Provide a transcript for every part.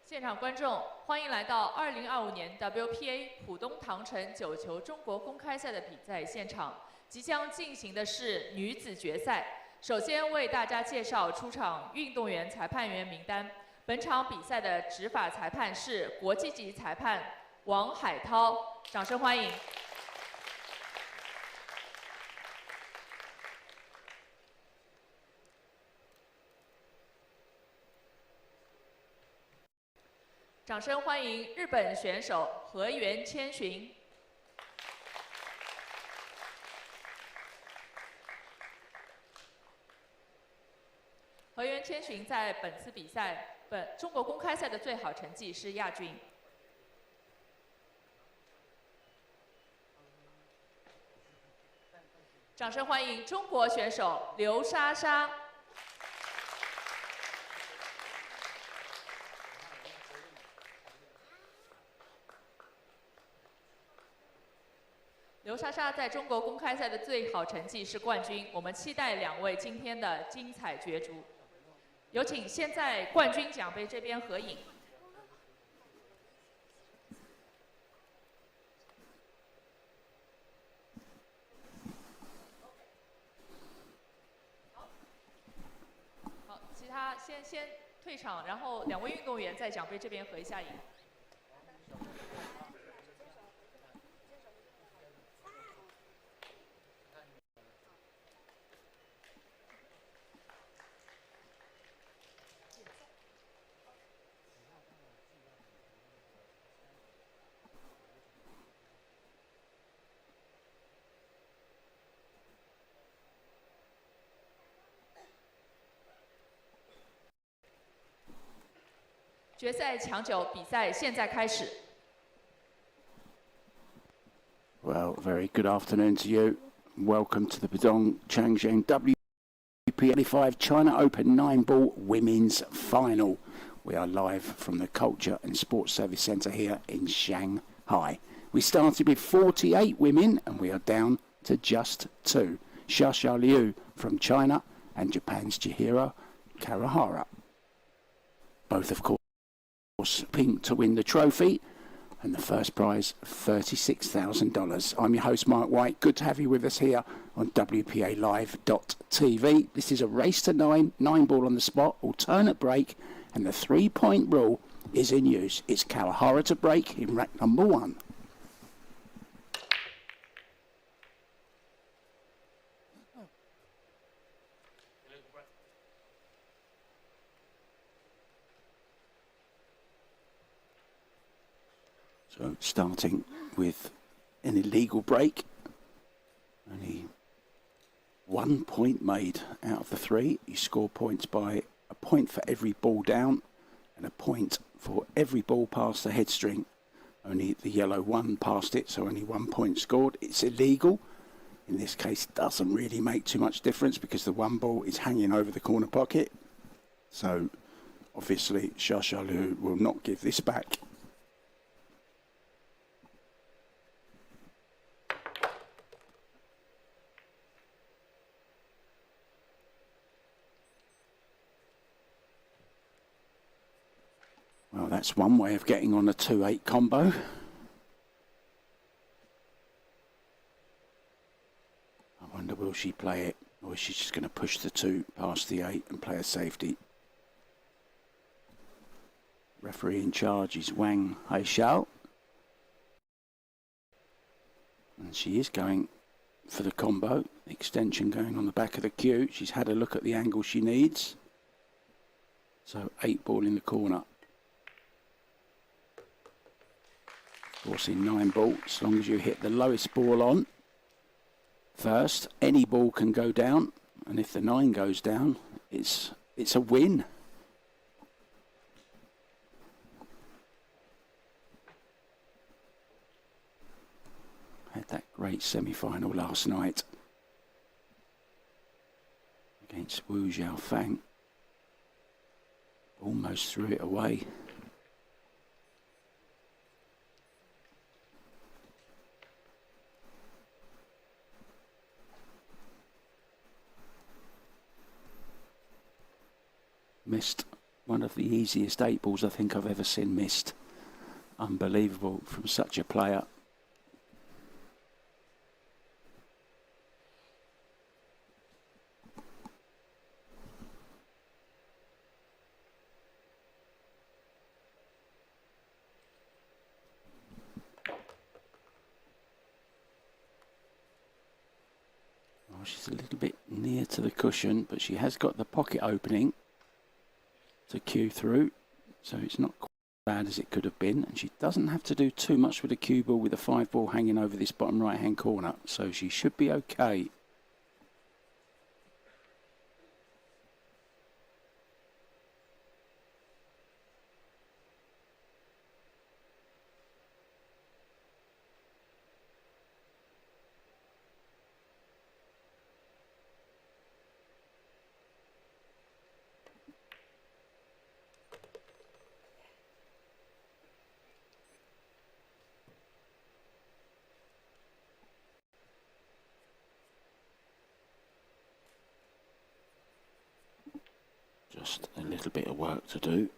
现场观众，欢迎来到2025年 WPA 浦东唐城9球中国公开赛的比赛现场。即将进行的是女子决赛。首先为大家介绍出场运动员裁判员名单。本场比赛的执法裁判是国际级裁判王海涛，掌声欢迎。 掌声欢迎日本选手河原千寻。河原千寻在本次比赛中国公开赛的最好成绩是亚军。掌声欢迎中国选手刘莎莎。 刘莎莎在中国公开赛的最好成绩是冠军，我们期待两位今天的精彩角逐。有请现在冠军奖杯这边合影。好，其他先退场，然后两位运动员在奖杯这边合一下影。 决赛抢九比赛现在开始。 Well, very good afternoon to you. Welcome to the Pudong Tangcheng WPA 5 China Open 9-ball women's final. We are live from the Culture and Sports Service Centre here in Shanghai. We started with 48 women and we are down to just 2. Shasha LIU from China and Japan's Chihiro KAWAHARA. Both, of course, pink to win the trophy. And the first prize, $36,000. I'm your host, Mike White. Good to have you with us here on WPALive.tv. This is a race to 9-ball on the spot, alternate break, and the 3-point rule is in use. It's KAWAHARA to break in rack number 1. So starting with an illegal break, only 1 point made out of the 3. You score points by a point for every ball down and a point for every ball past the head string. Only the yellow one past it, so only 1 point scored. It's illegal. In this case, doesn't really make too much difference because the one ball is hanging over the corner pocket. So obviously, Shasha LIU will not give this back. Well, that's one way of getting on a 2-8 combo. I wonder, will she play it, or is she just going to push the 2 past the 8 and play a safety? Referee in charge is Wang Haixiao. And she is going for the combo. Extension going on the back of the cue. She's had a look at the angle she needs. So 8-ball in the corner. Of course, in 9-ball, as long as you hit the lowest ball on first, any ball can go down, and if the 9 goes down, it's a win. Had that great semi-final last night against Wu Xiaofang. Almost threw it away. Missed One of the easiest 8 balls I think I've ever seen missed. Unbelievable from such a player. Oh, she's a little bit near to the cushion, but she has got the pocket opening to cue through, so it's not quite bad as it could have been, and she doesn't have to do too much with a cue ball with a 5 ball hanging over this bottom right hand corner, so she should be okay. Just a little bit of work to do.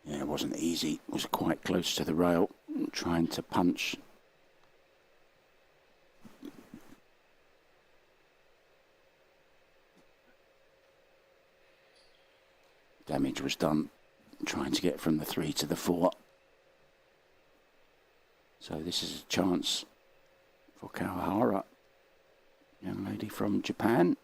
Yeah, it wasn't easy. It was quite close to the rail, trying to punch. Damage was done trying to get from the 3 to the 4. So this is a chance for KAWAHARA, young lady from Japan.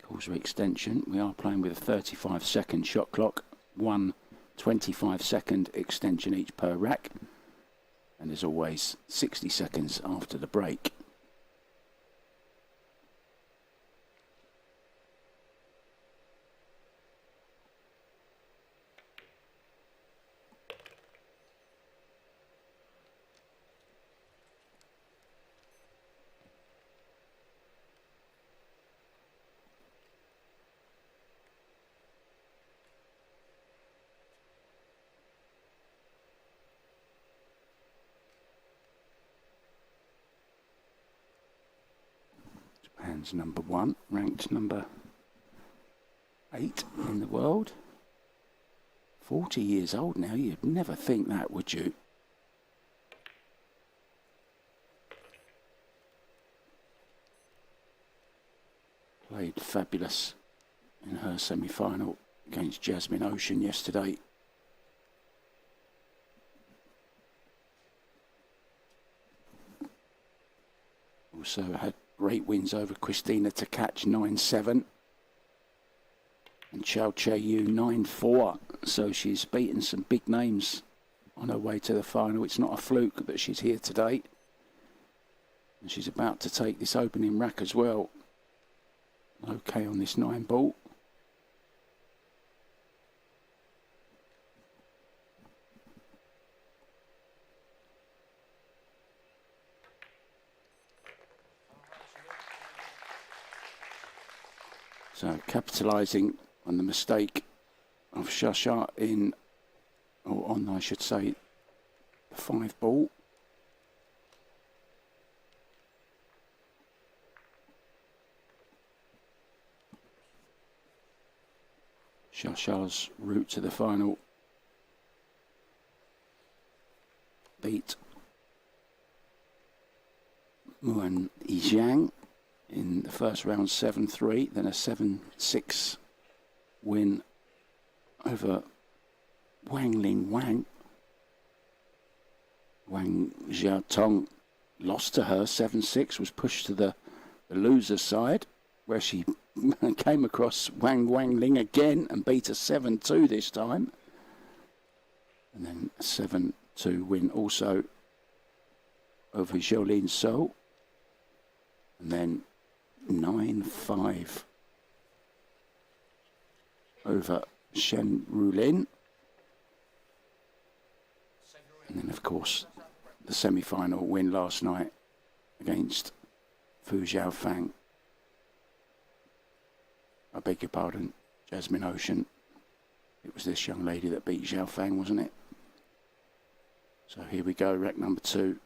Calls for extension. We are playing with a 35-second shot clock, 1 25-second extension each per rack, and as always 60 seconds after the break. Japan's number 1, ranked number 8 in the world. 40 years old now, you'd never think that, would you? Played fabulous in her semi-final against Jasmine Ocean yesterday. Also had great wins over Christina to catch 9-7 and Chao Che-Yu 9-4. So she's beaten some big names on her way to the final. It's not a fluke that she's here today. And she's about to take this opening rack as well. Okay on this 9 ball. So capitalising on the mistake of Shasha on I should say, the 5 ball. Shasha's route to the final beat Muan Yijiang in the first round 7-3, then a 7-6 win over Wang Ling Wang. Wang Xiaotong lost to her 7-6, was pushed to the loser side, where she came across Wang Ling again and beat her 7-2 this time. And then a 7-2 win also over Jolene So. And then 9-5 over Shen Rulin. And then, of course, the semi-final win last night against Fu Xiaofang. I beg your pardon, Jasmine Ocean. It was this young lady that beat Xiaofang, wasn't it? So here we go, rack number 2.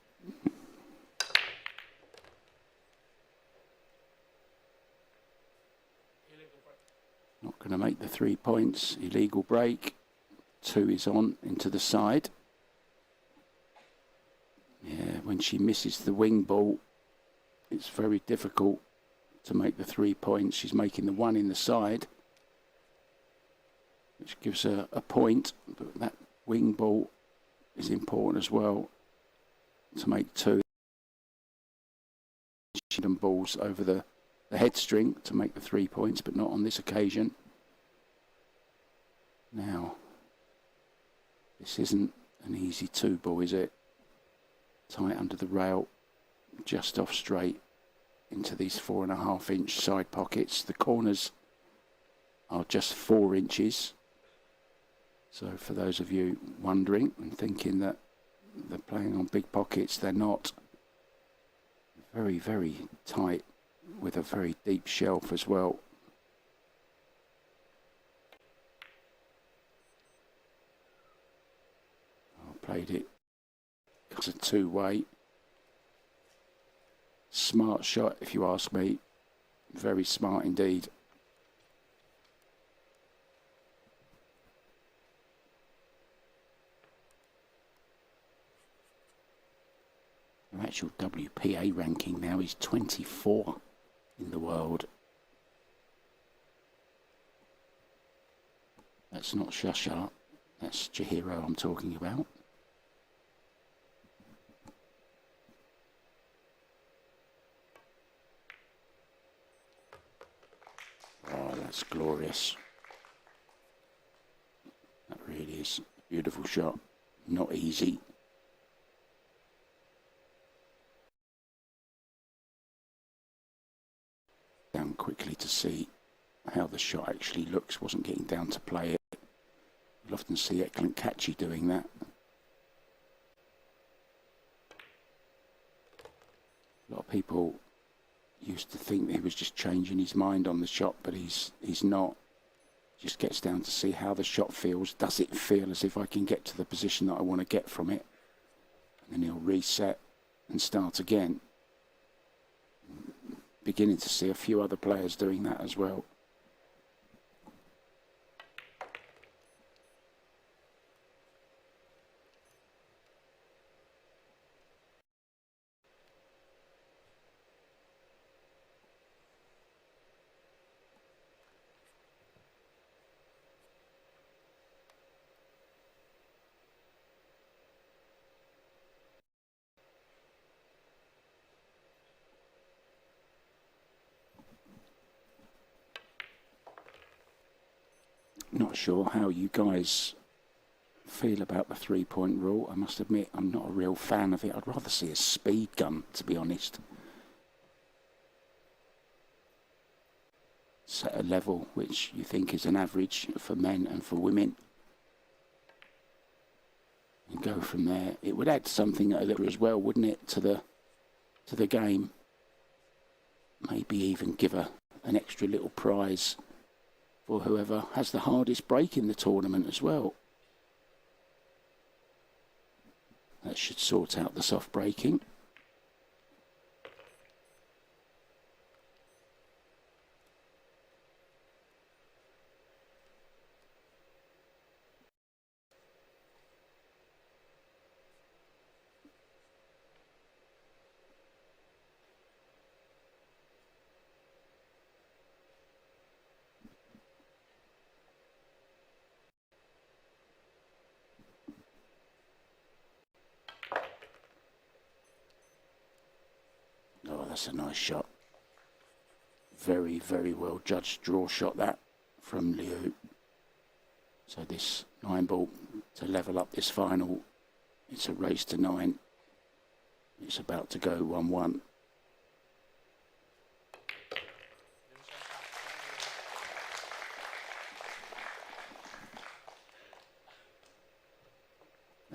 Not going to make the 3 points. Illegal break. 2 is on into the side. Yeah, when she misses the wing ball, it's very difficult to make the 3 points. She's making the 1 in the side, which gives her a point. But that wing ball is important as well to make 2. And balls over the head string to make the 3 points, but not on this occasion. Now, this isn't an easy 2 ball, is it? Tight under the rail, just off straight into these 4.5 inch side pockets. The corners are just 4 inches. So for those of you wondering and thinking that they're playing on big pockets, they're not. Very, very tight with a very deep shelf as well. I played it. It's a 2-way. Smart shot, if you ask me. Very smart indeed. Her actual WPA ranking now is 24 in the world. That's not Shasha, that's Chihiro I'm talking about. Oh, that's glorious. That really is a beautiful shot. Not easy. Down quickly to see how the shot actually looks. Wasn't getting down to play it. You'll often see Eklund Kachi doing that. A lot of people used to think that he was just changing his mind on the shot, but he's not. Just gets down to see how the shot feels. Does it feel as if I can get to the position that I want to get from it? And then he'll reset and start again. Beginning to see a few other players doing that as well. Not sure how you guys feel about the 3-point rule. I must admit, I'm not a real fan of it. I'd rather see a speed gun, to be honest. Set a level which you think is an average for men and for women. And go from there. It would add something a little as well, wouldn't it, to the game. Maybe even give an extra little prize for whoever has the hardest break in the tournament as well. That should sort out the soft breaking. Oh, that's a nice shot. Very, very well judged draw shot that from LIU. So this 9-ball to level up this final. It's a race to 9. It's about to go 1-1.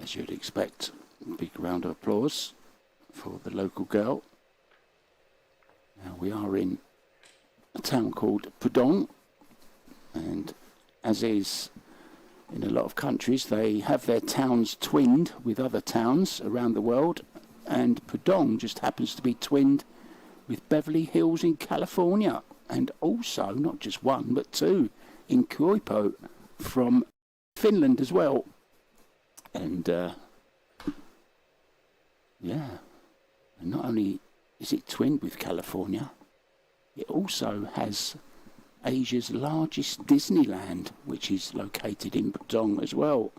as you'd expect. Big round of applause for the local girl. Now we are in a town called Pudong, and as is in a lot of countries, they have their towns twinned with other towns around the world, and Pudong just happens to be twinned with Beverly Hills in California, and also not just one but two in Kuipo from Finland as well. And yeah, and not only is it twinned with California, it also has Asia's largest Disneyland, which is located in Pudong as well.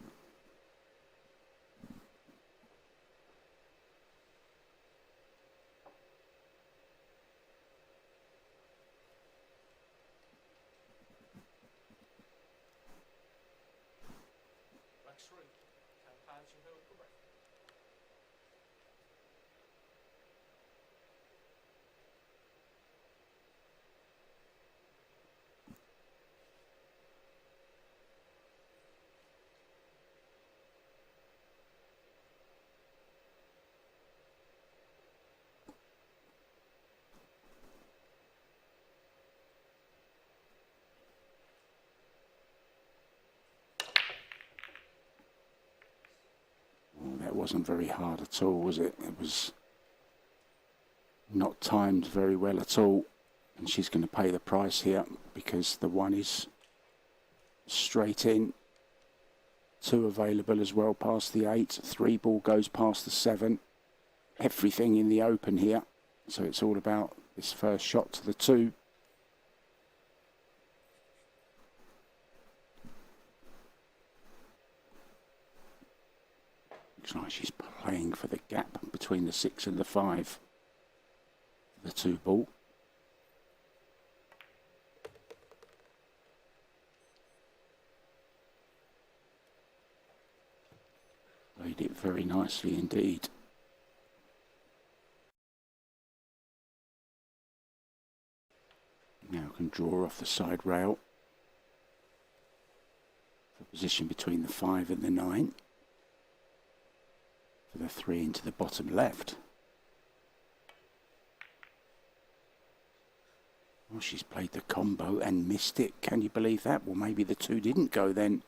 That wasn't very hard at all, was it? It was not timed very well at all, and she's going to pay the price here because the one is straight in. Two available as well past the 8. 3 ball goes past the 7. Everything in the open here, so it's all about this first shot to the 2. Looks like she's playing for the gap between the 6 and the 5. The 2 ball. Played it very nicely indeed. Now can draw off the side rail. For position between the 5 and the 9. For the 3 into the bottom left. Well, she's played the combo and missed it. Can you believe that? Well, maybe the 2 didn't go then.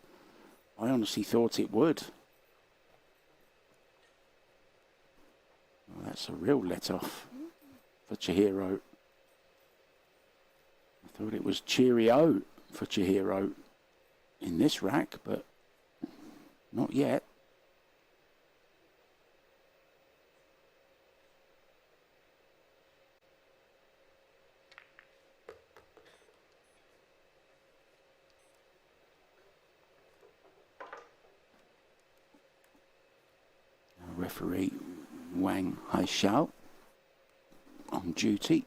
I honestly thought it would. Well, that's a real let-off for Chihiro. I thought it was Cheerio for Chihiro in this rack, but not yet. Referee Wang Haishao on duty.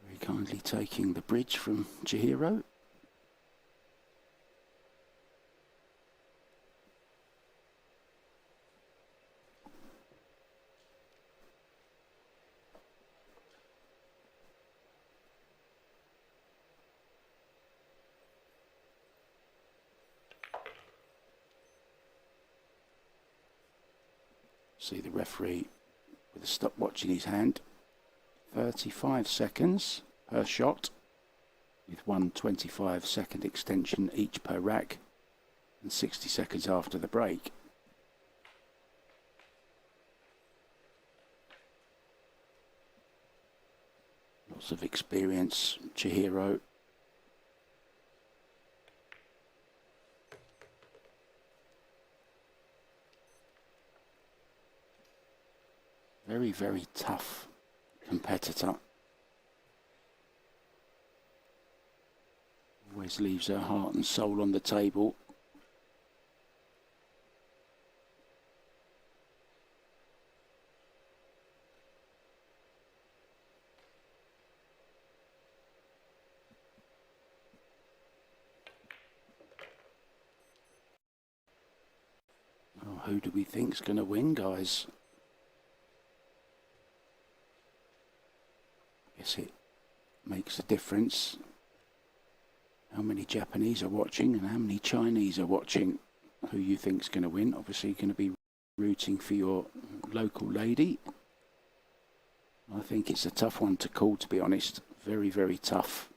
Very kindly taking the bridge from Chihiro. See the referee with a stopwatch in his hand. 35 seconds per shot, with 1 25-second extension each per rack, and 60 seconds after the break. Lots of experience, Chihiro. Very, very tough competitor. Always leaves her heart and soul on the table. Oh, who do we think's going to win, guys? Guess it makes a difference how many Japanese are watching and how many Chinese are watching. Who you think's going to win? Obviously, you're going to be rooting for your local lady. I think it's a tough one to call, to be honest. Very, very tough.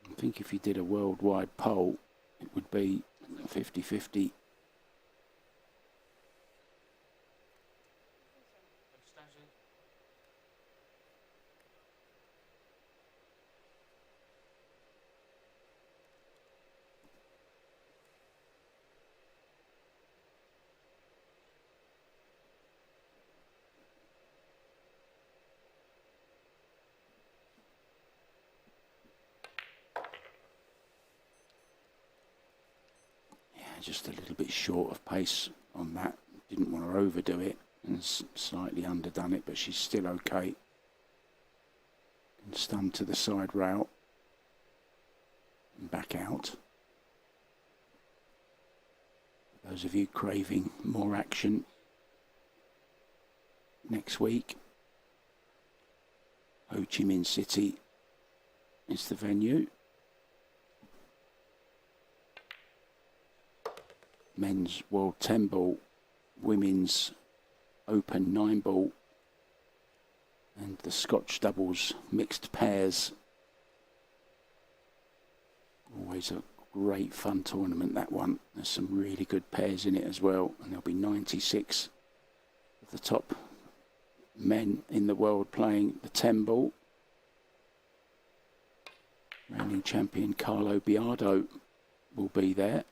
I think if you did a worldwide poll, it would be 50-50. Just a little bit short of pace on that. Didn't want to overdo it and slightly underdone it, but she's still okay. And stunned to the side rail and back out. Those of you craving more action next week, Ho Chi Minh City is the venue. Men's World 10 ball, Women's Open 9 ball, and the Scotch doubles mixed pairs. Always a great fun tournament, that one. There's some really good pairs in it as well, and there'll be 96 of the top men in the world playing the 10 ball. Reigning champion Carlo Biardo will be there.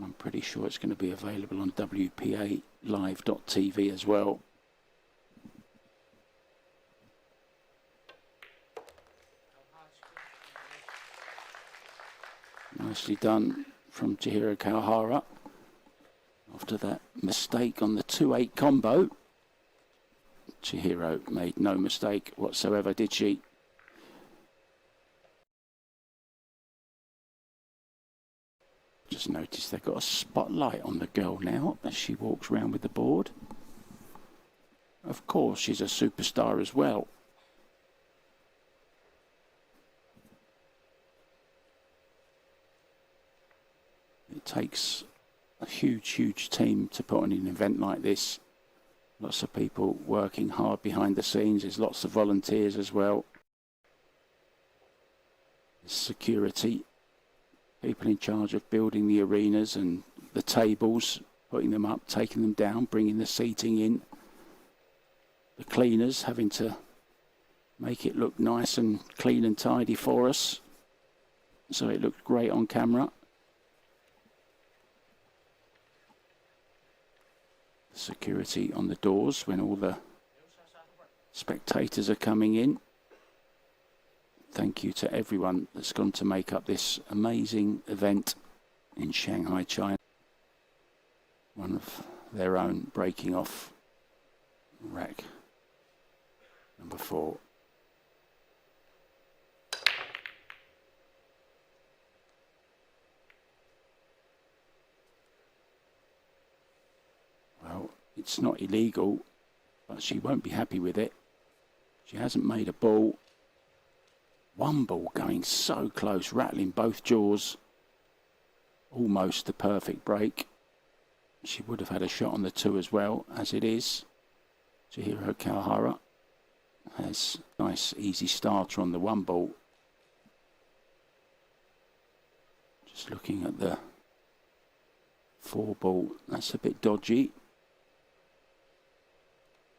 I'm pretty sure it's going to be available on WPA live.tv as well. Nicely done from Chihiro KAWAHARA. After that mistake on the 2-8 combo, Chihiro made no mistake whatsoever, did she? Just noticed they've got a spotlight on the girl now as she walks around with the board. Of course, she's a superstar as well. It takes a huge, huge team to put on an event like this. Lots of people working hard behind the scenes. There's lots of volunteers as well. There's security. People in charge of building the arenas and the tables, putting them up, taking them down, bringing the seating in. The cleaners having to make it look nice and clean and tidy for us, so it looked great on camera. Security on the doors when all the spectators are coming in. Thank you to everyone that's gone to make up this amazing event in Shanghai, China. One of their own breaking off rack number 4. Well, it's not illegal, but she won't be happy with it. She hasn't made a ball. One ball going so close, rattling both jaws. Almost the perfect break. She would have had a shot on the 2 as well, as it is. Chihiro KAWAHARA has a nice easy starter on the 1 ball. Just looking at the 4 ball, that's a bit dodgy.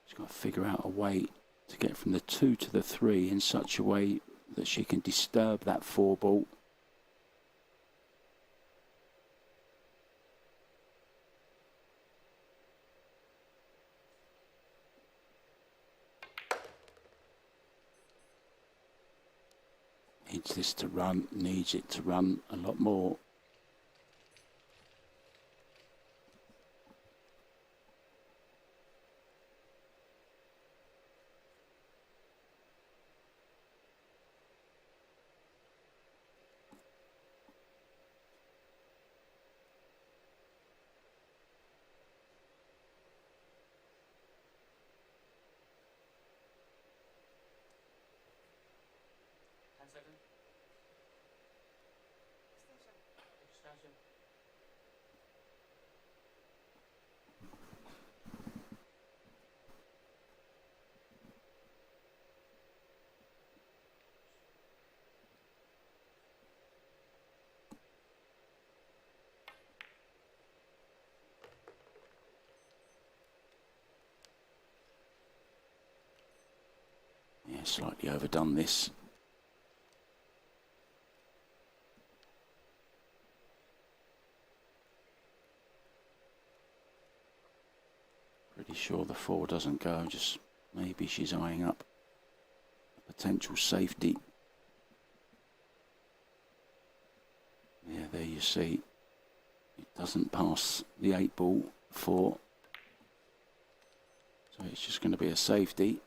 She's got to figure out a way to get from the 2 to the 3 in such a way that she can disturb that 4 ball. Needs this to run, needs it to run a lot more. Slightly overdone this. Pretty sure the 4 doesn't go, just maybe she's eyeing up a potential safety. Yeah, there you see, it doesn't pass the 8 ball 4. So it's just going to be a safety.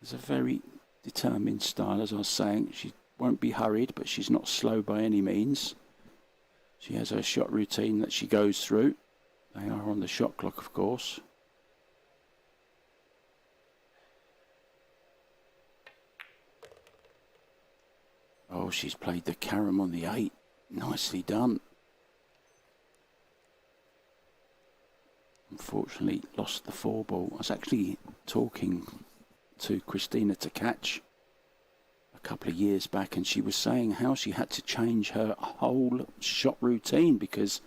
It's a very determined style, as I was saying. She won't be hurried, but she's not slow by any means. She has her shot routine that she goes through. They are on the shot clock, of course. Oh, she's played the carom on the 8. Nicely done. Unfortunately, lost the 4 ball. I was actually talking to Christina to catch a couple of years back, and she was saying how she had to change her whole shot routine, because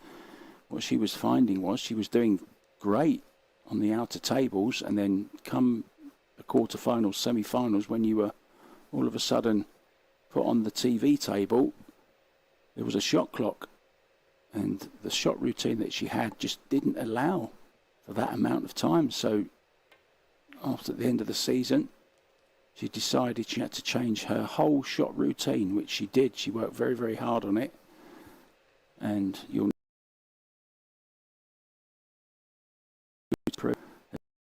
what she was finding was she was doing great on the outer tables, and then come the quarterfinals, semi-finals, when you were all of a sudden put on the TV table, there was a shot clock, and the shot routine that she had just didn't allow for that amount of time. So after the end of the season, she decided she had to change her whole shot routine, which she did. She worked very, very hard on it, and you'll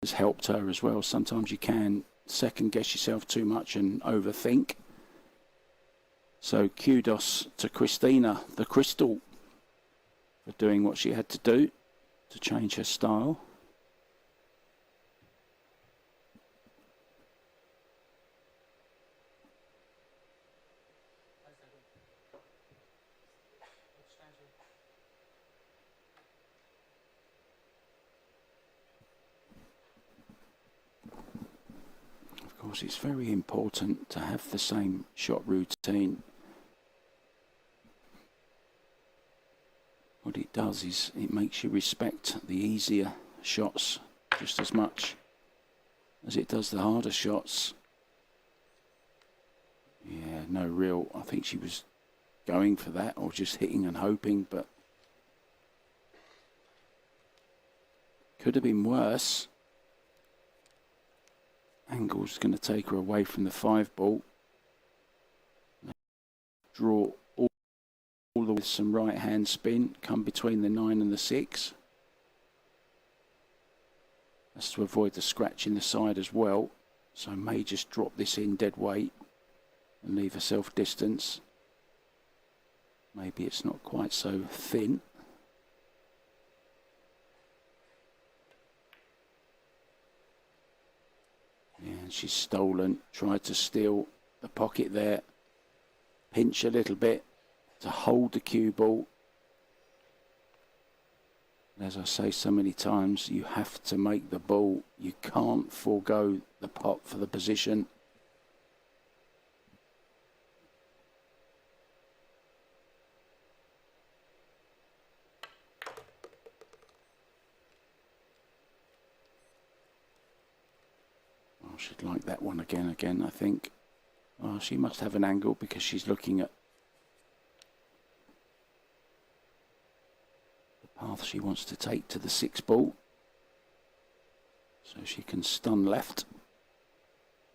has helped her as well. Sometimes you can second guess yourself too much and overthink. So kudos to Christina, the crystal, for doing what she had to do to change her style. Of course, it's very important to have the same shot routine. What it does is it makes you respect the easier shots just as much as it does the harder shots. Yeah, no real, I think she was going for that or just hitting and hoping, but could have been worse. Angle's going to take her away from the 5 ball. Draw all the way with some right hand spin, come between the 9 and the 6. That's to avoid the scratch in the side as well. So may just drop this in dead weight and leave herself distance. Maybe it's not quite so thin. Yeah, and she's stolen, tried to steal the pocket there, pinch a little bit to hold the cue ball. And as I say so many times, you have to make the ball. You can't forego the pot for the position. She'd like that one again, I think. Oh, she must have an angle because she's looking at the path she wants to take to the 6 ball. So she can stun left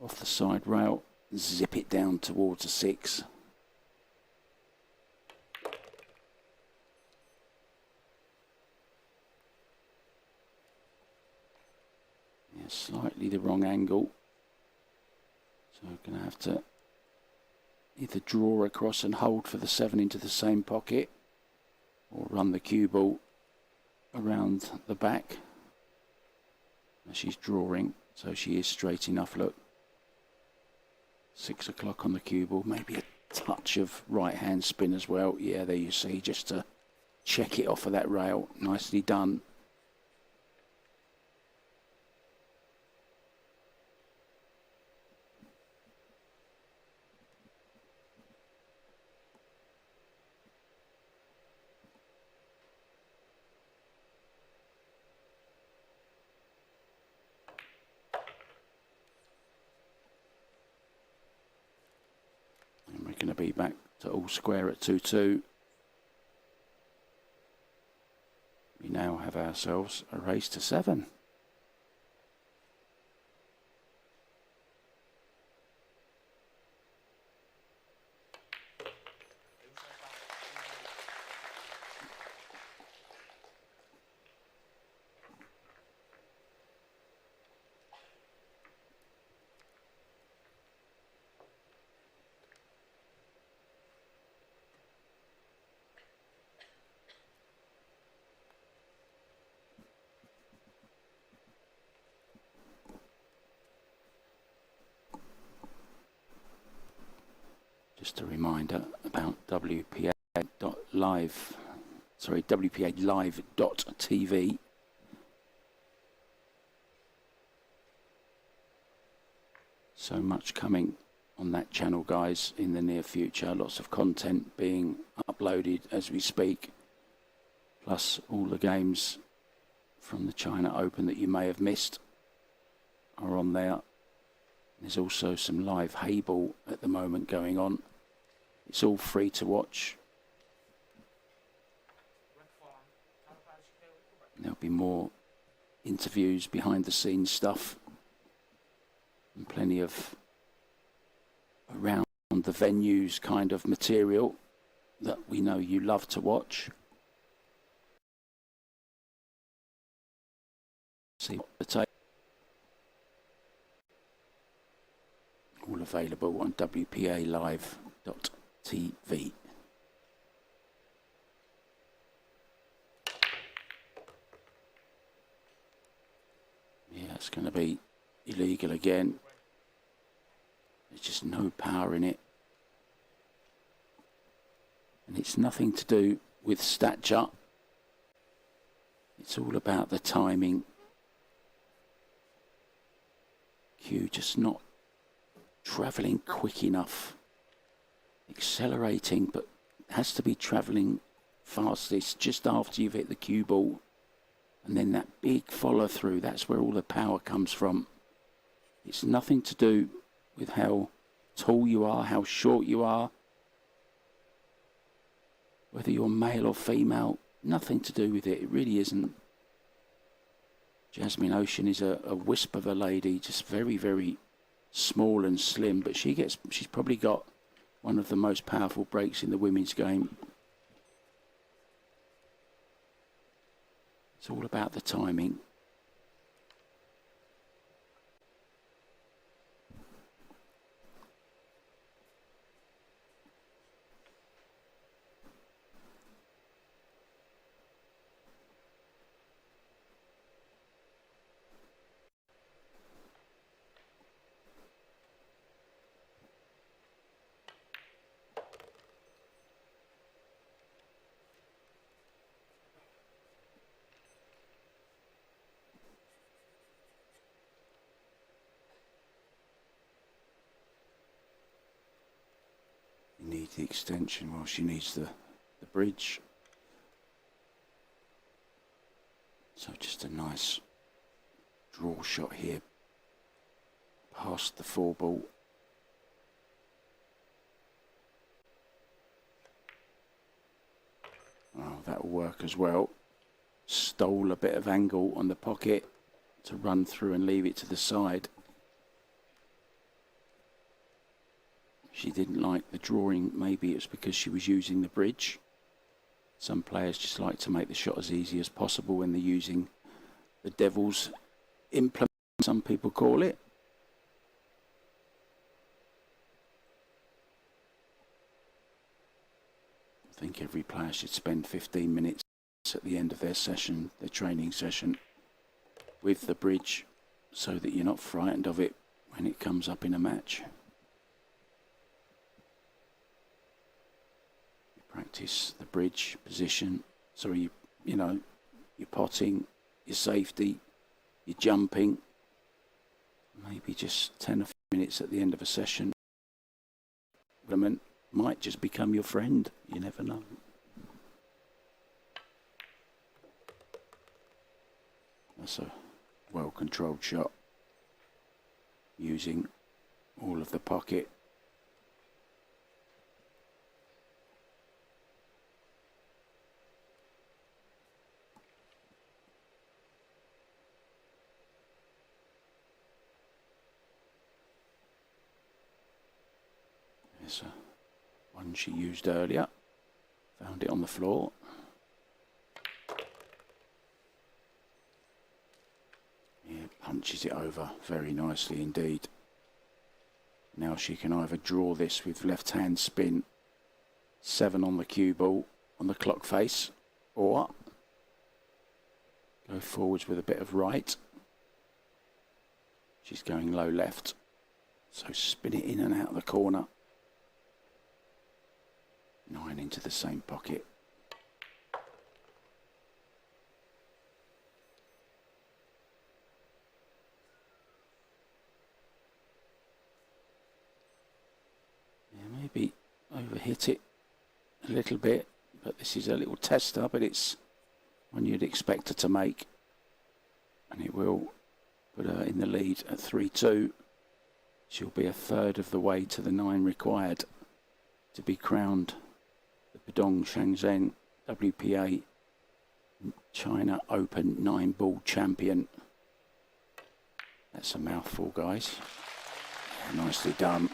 off the side rail, zip it down towards the 6. Yeah, slightly the wrong angle. So I'm going to have to either draw across and hold for the 7 into the same pocket, or run the cue ball around the back. And she's drawing, so she is straight enough, look. 6 o'clock on the cue ball, maybe a touch of right hand spin as well. Yeah, there you see, just to check it off of that rail. Nicely done. to be back to all square at 2-2. We now have ourselves a race to 7. Just a reminder about WPA.live, sorry, WPA.live.tv. So much coming on that channel, guys, in the near future. Lots of content being uploaded as we speak, plus all the games from the China Open that you may have missed are on there. There's also some live hayball at the moment going on. It's all free to watch. There'll be more interviews, behind the scenes stuff, and plenty of around the venues kind of material that we know you love to watch. See the tape. All available on WPALive.tv. Yeah, it's going to be illegal again. There's just no power in it. And it's nothing to do with stature. It's all about the timing. Q just not travelling quick enough, accelerating, but has to be travelling fastest just after you've hit the cue ball, and then that big follow through, that's where all the power comes from. It's nothing to do with how tall you are, how short you are, whether you're male or female, nothing to do with it. It really isn't. Jasmine Ocean is a wisp of a lady, just very, very small and slim, but she's probably got one of the most powerful breaks in the women's game. It's all about the timing. Needs the extension, well, she needs the bridge. So just a nice draw shot here past the 4 ball. Oh, that'll work as well. Stole a bit of angle on the pocket to run through and leave it to the side. She didn't like the drawing. Maybe it was because she was using the bridge. Some players just like to make the shot as easy as possible when they're using the devil's implement, some people call it. I think every player should spend 15 minutes at the end of their session, their training session, with the bridge, so that you're not frightened of it when it comes up in a match. Practice the bridge position, so you know, your potting, your safety, your jumping. Maybe just 10 or 15 minutes at the end of a session. Implement might just become your friend. You never know. That's a well-controlled shot, using all of the pocket. That's a one she used earlier. Found it on the floor. Yeah, punches it over very nicely indeed. Now she can either draw this with left hand spin, 7 on the cue ball on the clock face, or go forwards with a bit of right. She's going low left, so spin it in and out of the corner. 9 into the same pocket. Yeah, maybe overhit it a little bit, but this is a little tester, but it's one you'd expect her to make, and it will put her in the lead at 3-2. She'll be a third of the way to the 9 required to be crowned the Pudong Tangcheng WPA China Open 9-ball champion. That's a mouthful, guys. Nicely done.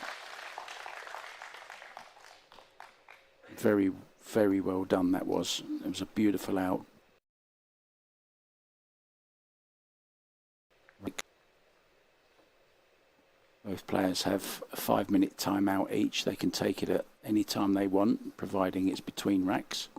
Very, very well done that was. It was a beautiful out. Both players have a 5-minute timeout each. They can take it at any time they want, providing it's between racks.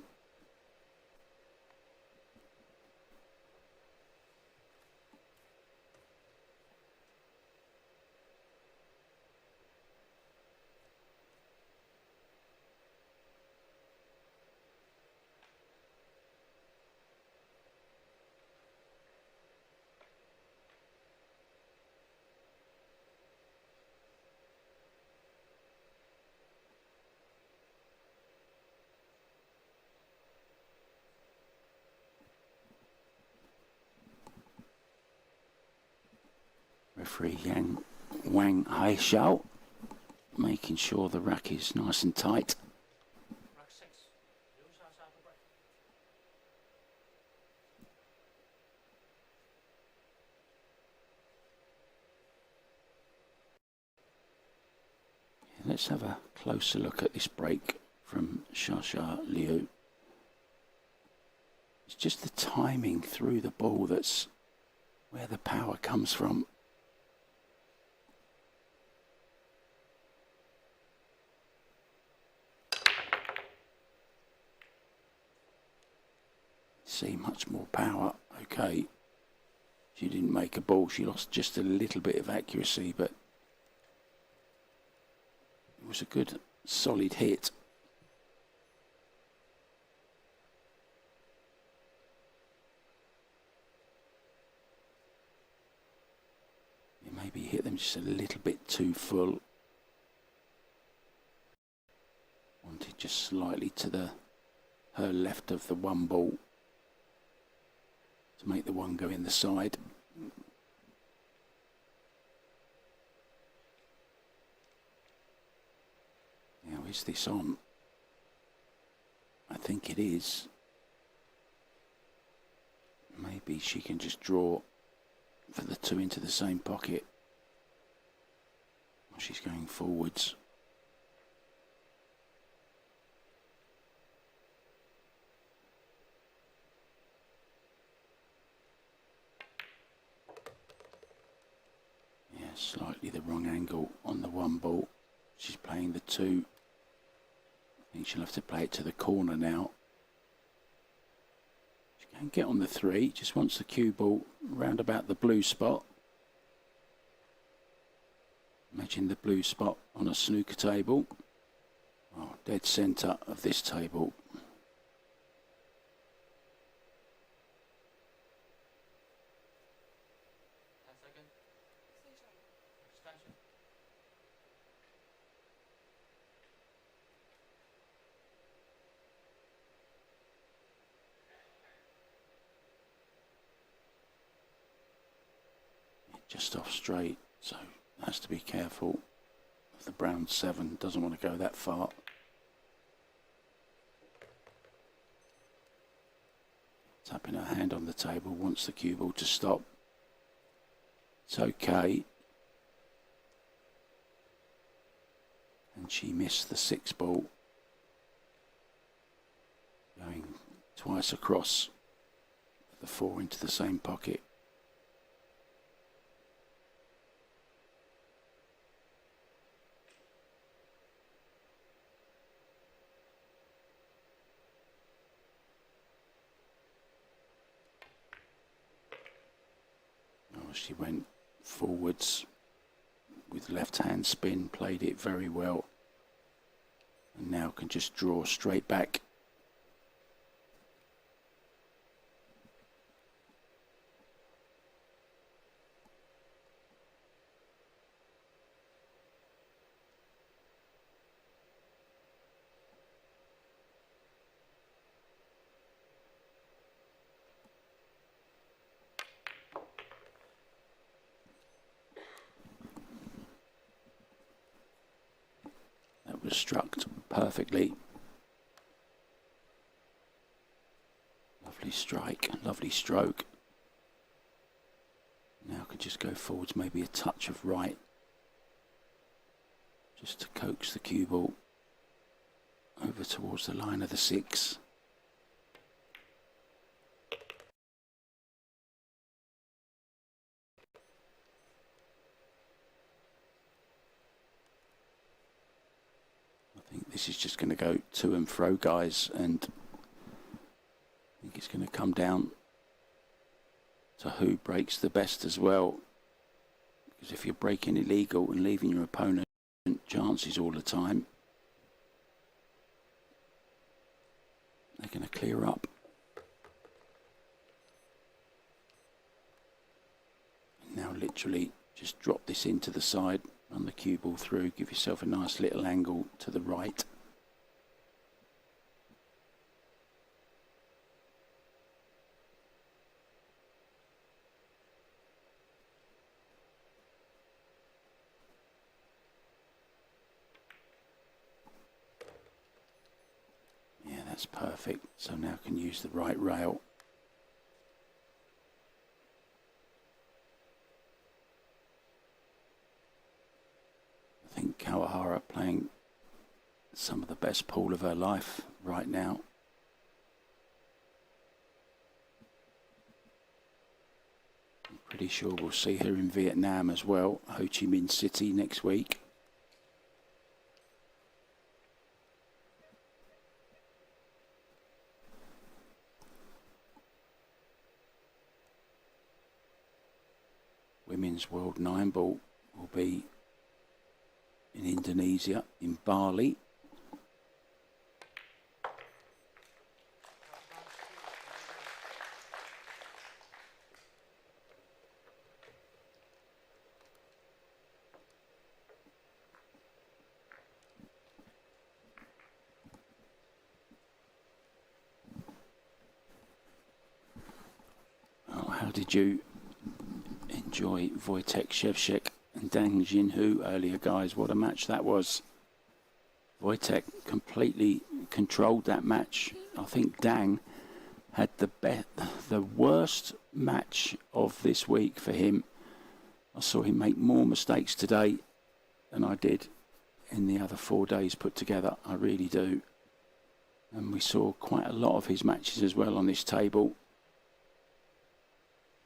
Referee Wang Hai Xiao making sure the rack is nice and tight. Let's have a closer look at this break from Shasha LIU. It's just the timing through the ball that's where the power comes from. See much more power. Okay, she didn't make a ball, she lost just a little bit of accuracy, but it was a good solid hit. You maybe hit them just a little bit too full. Wanted just slightly to her left of the 1 ball to make the 1 go in the side. Now, is this on? I think it is. Maybe she can just draw for the 2 into the same pocket while she's going forwards. Slightly the wrong angle on the 1 ball. She's playing the 2. I think she'll have to play it to the corner now. She can get on the 3. Just wants the cue ball round about the blue spot. Imagine the blue spot on a snooker table. Oh, dead centre of this table. Just off straight, so has to be careful of the brown 7, doesn't want to go that far. Tapping her hand on the table, wants the cue ball to stop. It's okay. And she missed the 6 ball. Going twice across the 4 into the same pocket. Oh, she went forwards with left hand spin, played it very well, and now can just draw straight back. Was struck perfectly. Lovely strike, lovely stroke. Now could just go forwards, maybe a touch of right, just to coax the cue ball over towards the line of the 6. I think this is just going to go to and fro, guys, and I think it's going to come down to who breaks the best as well. Because if you're breaking illegal and leaving your opponent chances all the time, they're going to clear up. And now literally just drop this into the side. Run the cue ball through, give yourself a nice little angle to the right. Yeah, that's perfect. So now can use the right rail. I think KAWAHARA playing some of the best pool of her life right now. I'm pretty sure we'll see her in Vietnam as well, Ho Chi Minh City next week. Women's World 9 Ball will be in Indonesia, in Bali. Oh, how did you enjoy Wojtek Szewczak and Dang Jinhu earlier, guys? What a match that was. Wojtek completely controlled that match. I think Dang had the worst match of this week for him. I saw him make more mistakes today than I did in the other 4 days put together. I really do. And we saw quite a lot of his matches as well on this table.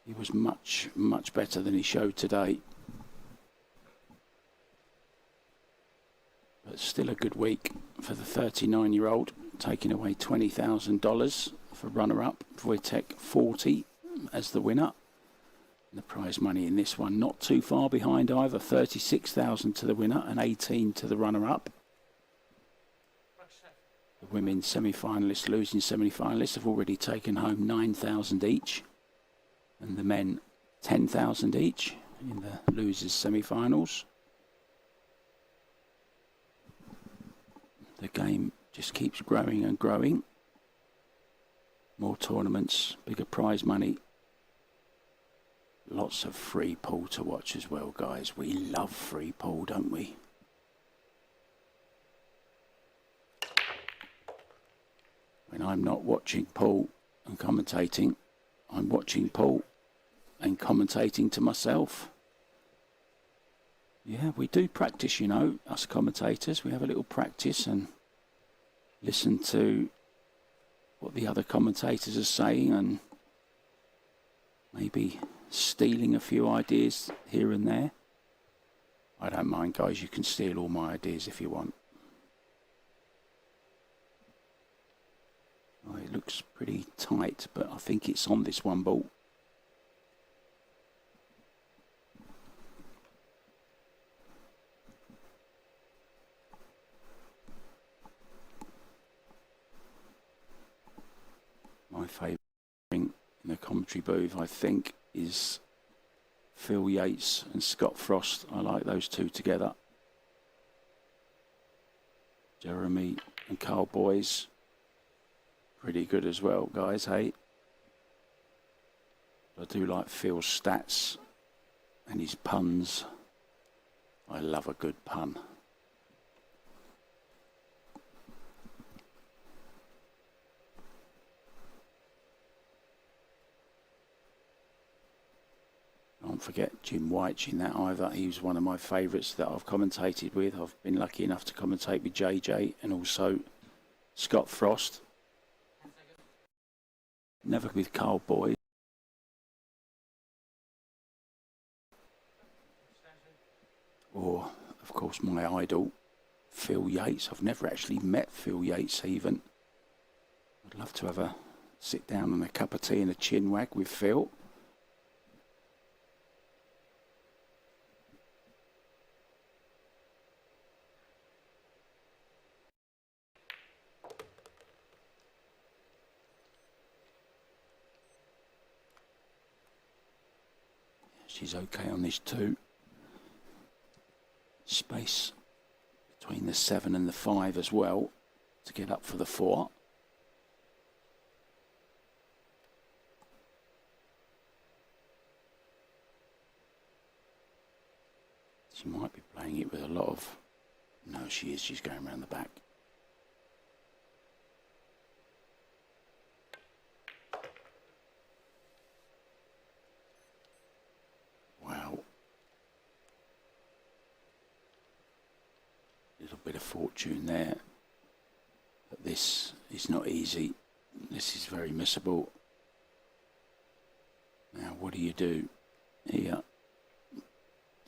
He was much, much better than he showed today. But still a good week for the 39-year-old, taking away $20,000 for runner-up. Wojtek 40 as the winner. And the prize money in this one not too far behind either. 36,000 to the winner and 18 to the runner-up. The women's semi-finalists, losing semi-finalists, have already taken home 9,000 each. And the men 10,000 each in the losers semi-finals. The game just keeps growing and growing. More tournaments, bigger prize money. Lots of free pool to watch as well, guys. We love free pool, don't we? When I'm not watching pool and commentating, I'm watching pool and commentating to myself. Yeah, we do practice, you know, us commentators. We have a little practice and listen to what the other commentators are saying and maybe stealing a few ideas here and there. I don't mind, guys. You can steal all my ideas if you want. Oh, it looks pretty tight, but I think it's on this one ball. My favourite in the commentary booth, I think, is Phil Yates and Scott Frost. I like those two together. Jeremy and Carl Boys, pretty good as well, guys, hey? I do like Phil's stats and his puns. I love a good pun. Don't forget Jim White's in that either. He was one of my favourites that I've commentated with. I've been lucky enough to commentate with JJ and also Scott Frost. Never with Carl Boyd. Or, of course, my idol, Phil Yates. I've never actually met Phil Yates even. I'd love to have a sit down on a cup of tea and a chin wag with Phil. She's okay on this 2. Space between the 7 and the 5 as well to get up for the 4. She might be playing it with a lot of... No, she is. She's going around the back. Wow. Little bit of fortune there. But this is not easy. This is very missable. Now, what do you do here?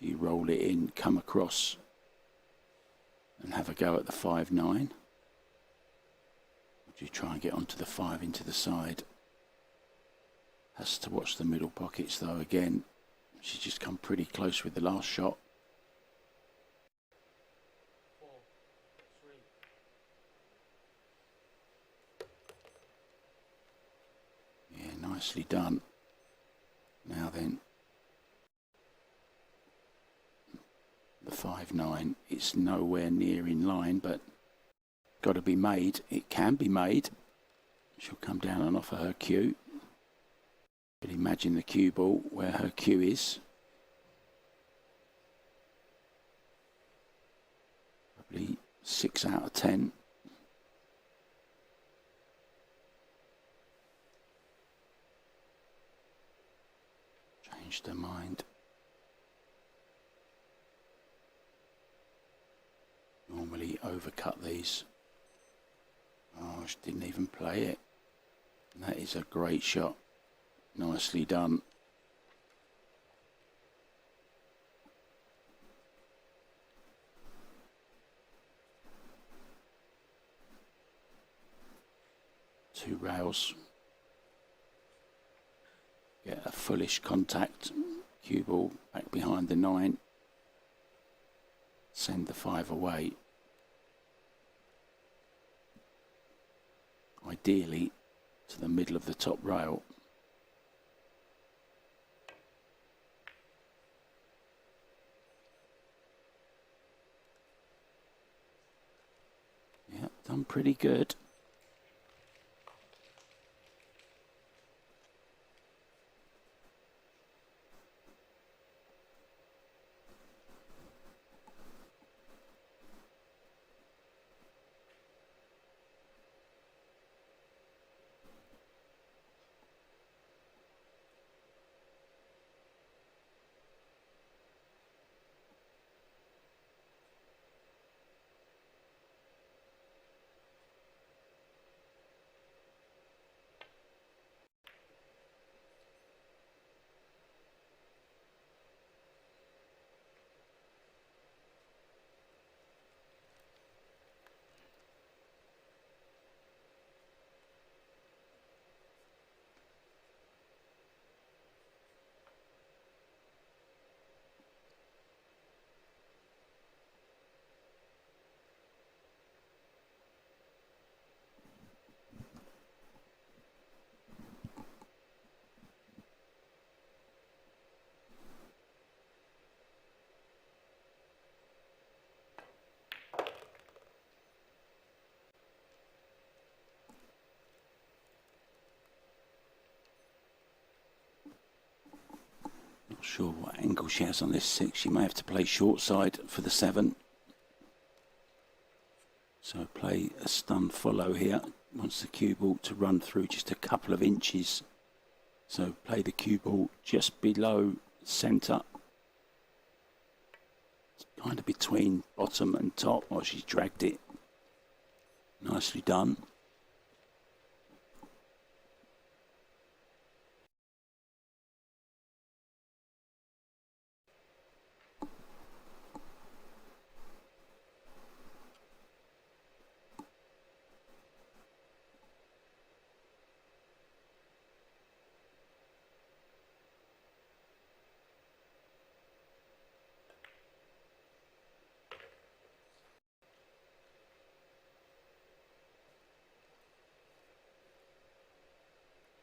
Do you roll it in, come across and have a go at the 5-9? Or do you try and get onto the 5 into the side? Has to watch the middle pockets though again. She's just come pretty close with the last shot. 4, 3. Yeah, nicely done. Now then, the 5-9, it's nowhere near in line, but got to be made. It can be made. She'll come down and offer her cue. But imagine the cue ball where her cue is. Probably 6 out of 10. Changed her mind. Normally overcut these. Oh, she didn't even play it. And that is a great shot. Nicely done. Two rails. Get a fullish contact. Cue ball back behind the 9. Send the 5 away. Ideally to the middle of the top rail. Yeah, done pretty good. sure what angle she has on this 6. She may have to play short side for the 7. So play a stun follow here. Wants the cue ball to run through just a couple of inches. So play the cue ball just below centre. It's kind of between bottom and top while she's dragged it. Nicely done.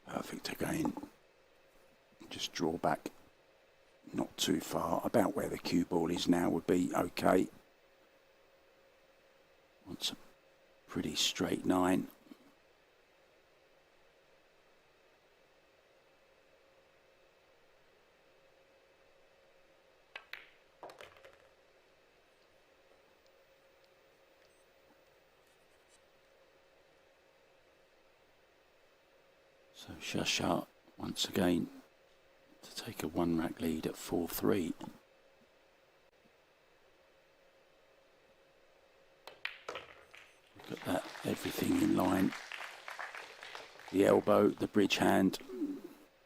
Perfect again. Just draw back, not too far. About where the cue ball is now would be okay. Wants a pretty straight 9. So Shasha once again to take a 1-rack lead at 4-3. Look at that, everything in line. The elbow, the bridge hand,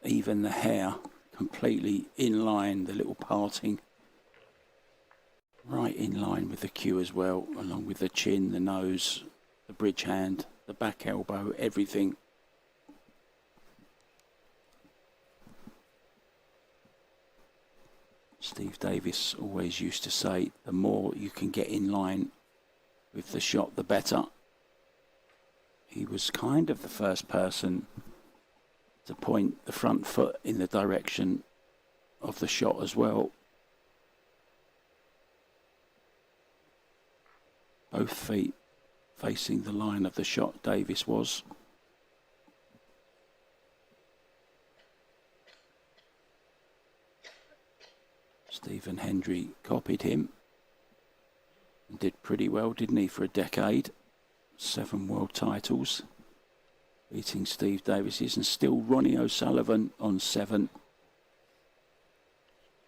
even the hair completely in line, the little parting. Right in line with the cue as well, along with the chin, the nose, the bridge hand, the back elbow, everything. Steve Davis always used to say, the more you can get in line with the shot, the better. He was kind of the first person to point the front foot in the direction of the shot as well. Both feet facing the line of the shot, Davis was. Stephen Hendry copied him and did pretty well, didn't he, for a decade? 7 world titles, beating Steve Davis's, and still Ronnie O'Sullivan on 7.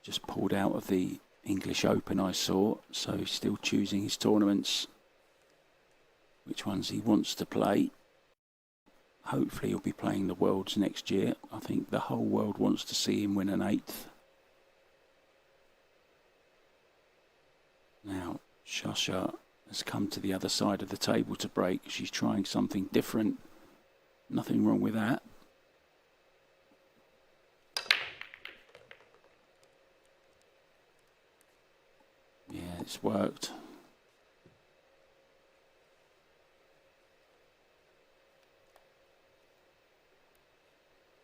Just pulled out of the English Open, I saw, so he's still choosing his tournaments, which ones he wants to play. Hopefully he'll be playing the Worlds next year. I think the whole world wants to see him win an 8th. Now, Shasha has come to the other side of the table to break. She's trying something different. Nothing wrong with that. Yeah, it's worked.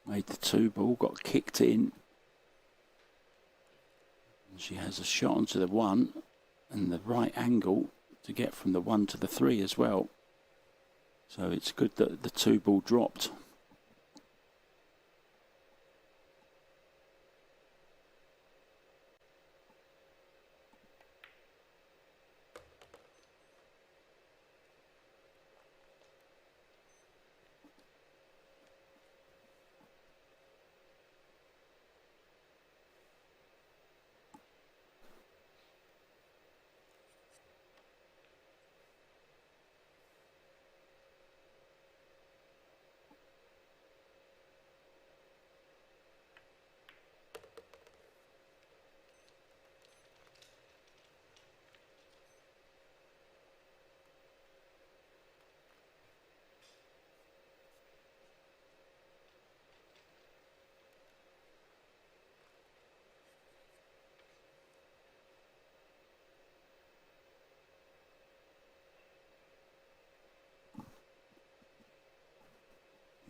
Made the 2 ball, got kicked in. And she has a shot onto the 1. And the right angle to get from the 1 to the 3 as well. So it's good that the 2 ball dropped.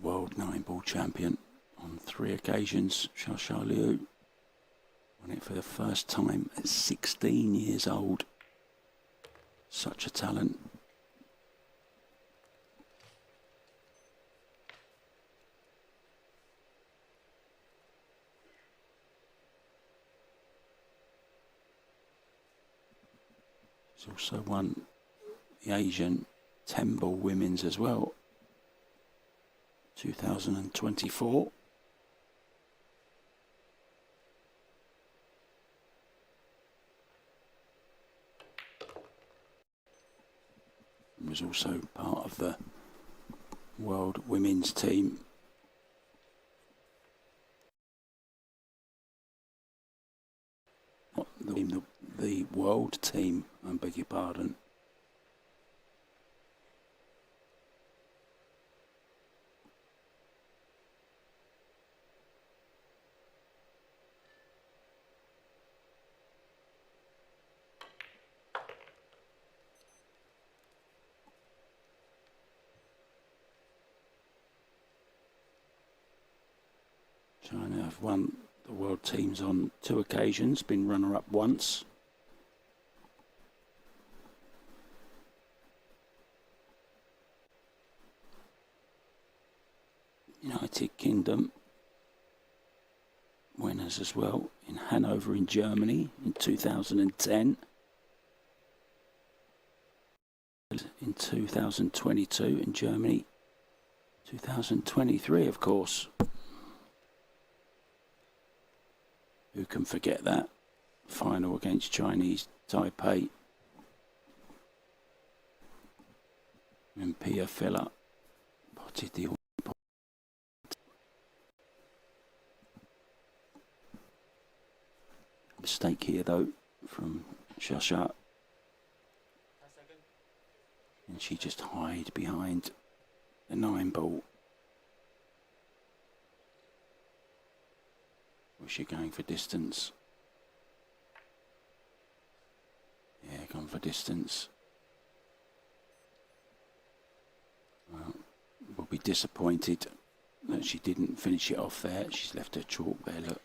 World 9-ball champion on 3 occasions. Shasha Liu won it for the first time at 16 years old. Such a talent. She's also won the Asian 10-ball women's as well, 2024. Was also part of the world women's team. The world team, I beg your pardon. China have won the world teams on 2 occasions, been runner-up once. United Kingdom winners as well in Hanover in Germany in 2010. In 2022 in Germany. 2023, of course. Who can forget that final against Chinese Taipei? And Pia Filler potted the mistake here though from Shasha. And she just hid behind the 9-ball. Was she going for distance? Yeah, gone for distance. Well, we'll be disappointed that she didn't finish it off there. She's left her chalk there, look.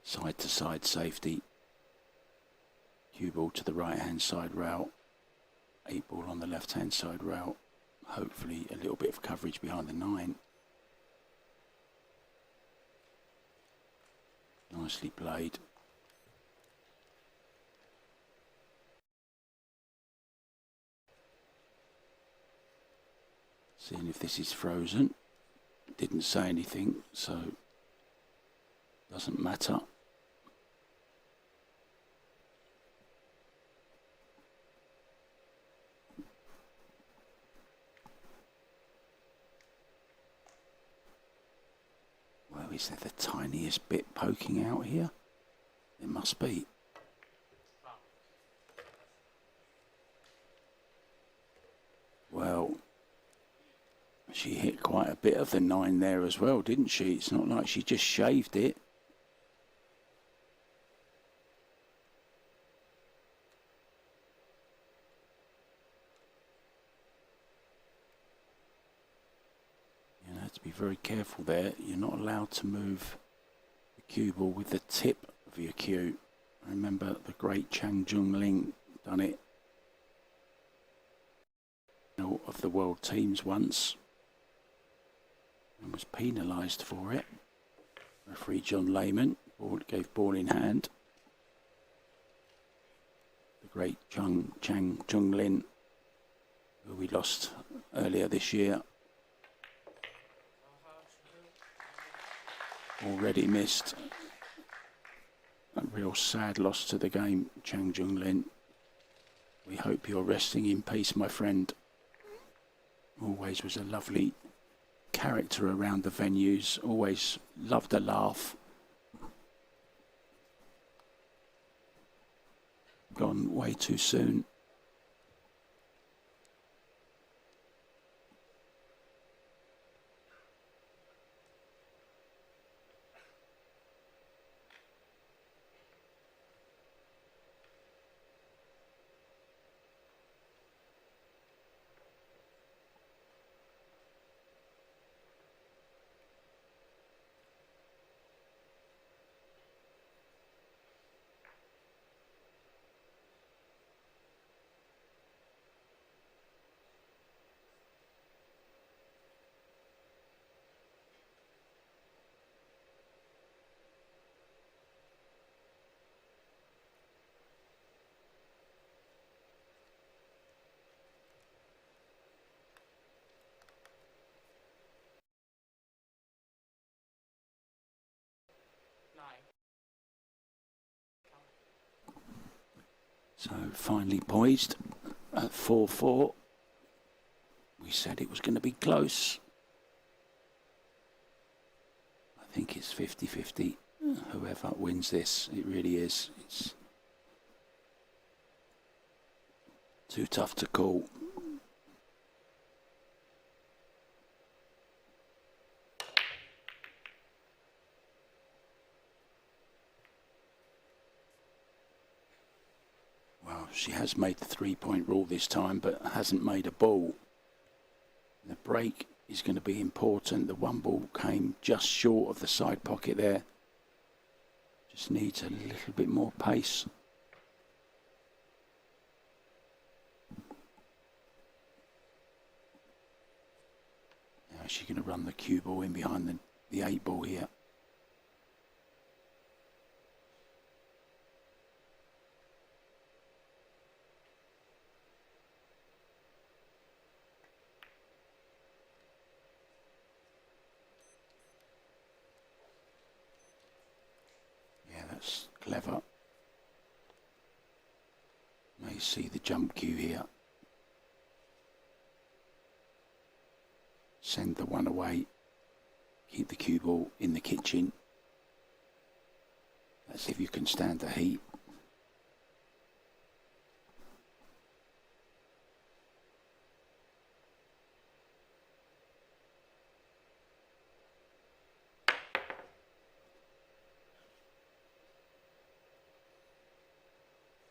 Side to side safety. Cue ball to the right hand side rail. 8 ball on the left hand side rail. Hopefully a little bit of coverage behind the 9. Nicely played. Seeing if this is frozen. Didn't say anything, so doesn't matter. Well, is there the tiniest bit poking out here? It must be. Well, she hit quite a bit of the 9 there as well, didn't she? It's not like she just shaved it. You have to be very careful there. You're not allowed to move the cue ball with the tip of your cue. I remember the great Chang Jung-ling done it. Of the world teams once. And was penalised for it. Referee John Lehman gave ball in hand. The great Chang Jung-lin, who we lost earlier this year. Already missed. A real sad loss to the game, Chang Jung-lin. We hope you're resting in peace, my friend. Always was a lovely character around the venues, always loved a laugh. Gone way too soon. So finally poised at 4-4. We said it was going to be close. I think it's 50-50. Whoever wins this, it really is. It's too tough to call. Well, she has made the 3-point rule this time, but hasn't made a ball. The break is going to be important. The one ball came just short of the side pocket there. Just needs a little bit more pace. Now she's going to run the cue ball in behind the 8 ball here. That's clever. May see the jump cue here. Send the one away. Keep the cue ball in the kitchen. Let's see if you can stand the heat.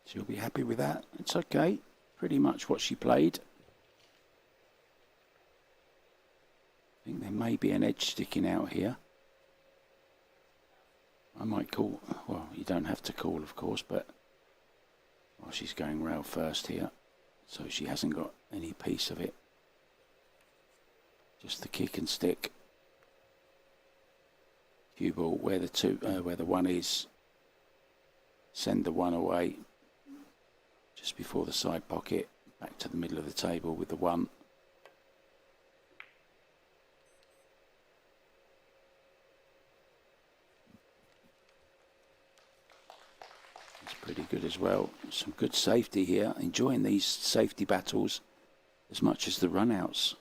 She'll be happy with that. It's okay. Pretty much what she played. I think there may be an edge sticking out here. I might call. Well, you don't have to call, of course, but well, she's going rail first here, so she hasn't got any piece of it. Just the kick and stick. Cue ball where the one is. Send the one away. Just before the side pocket, back to the middle of the table with the 1. It's pretty good as well. Some good safety here. Enjoying these safety battles as much as the run-outs.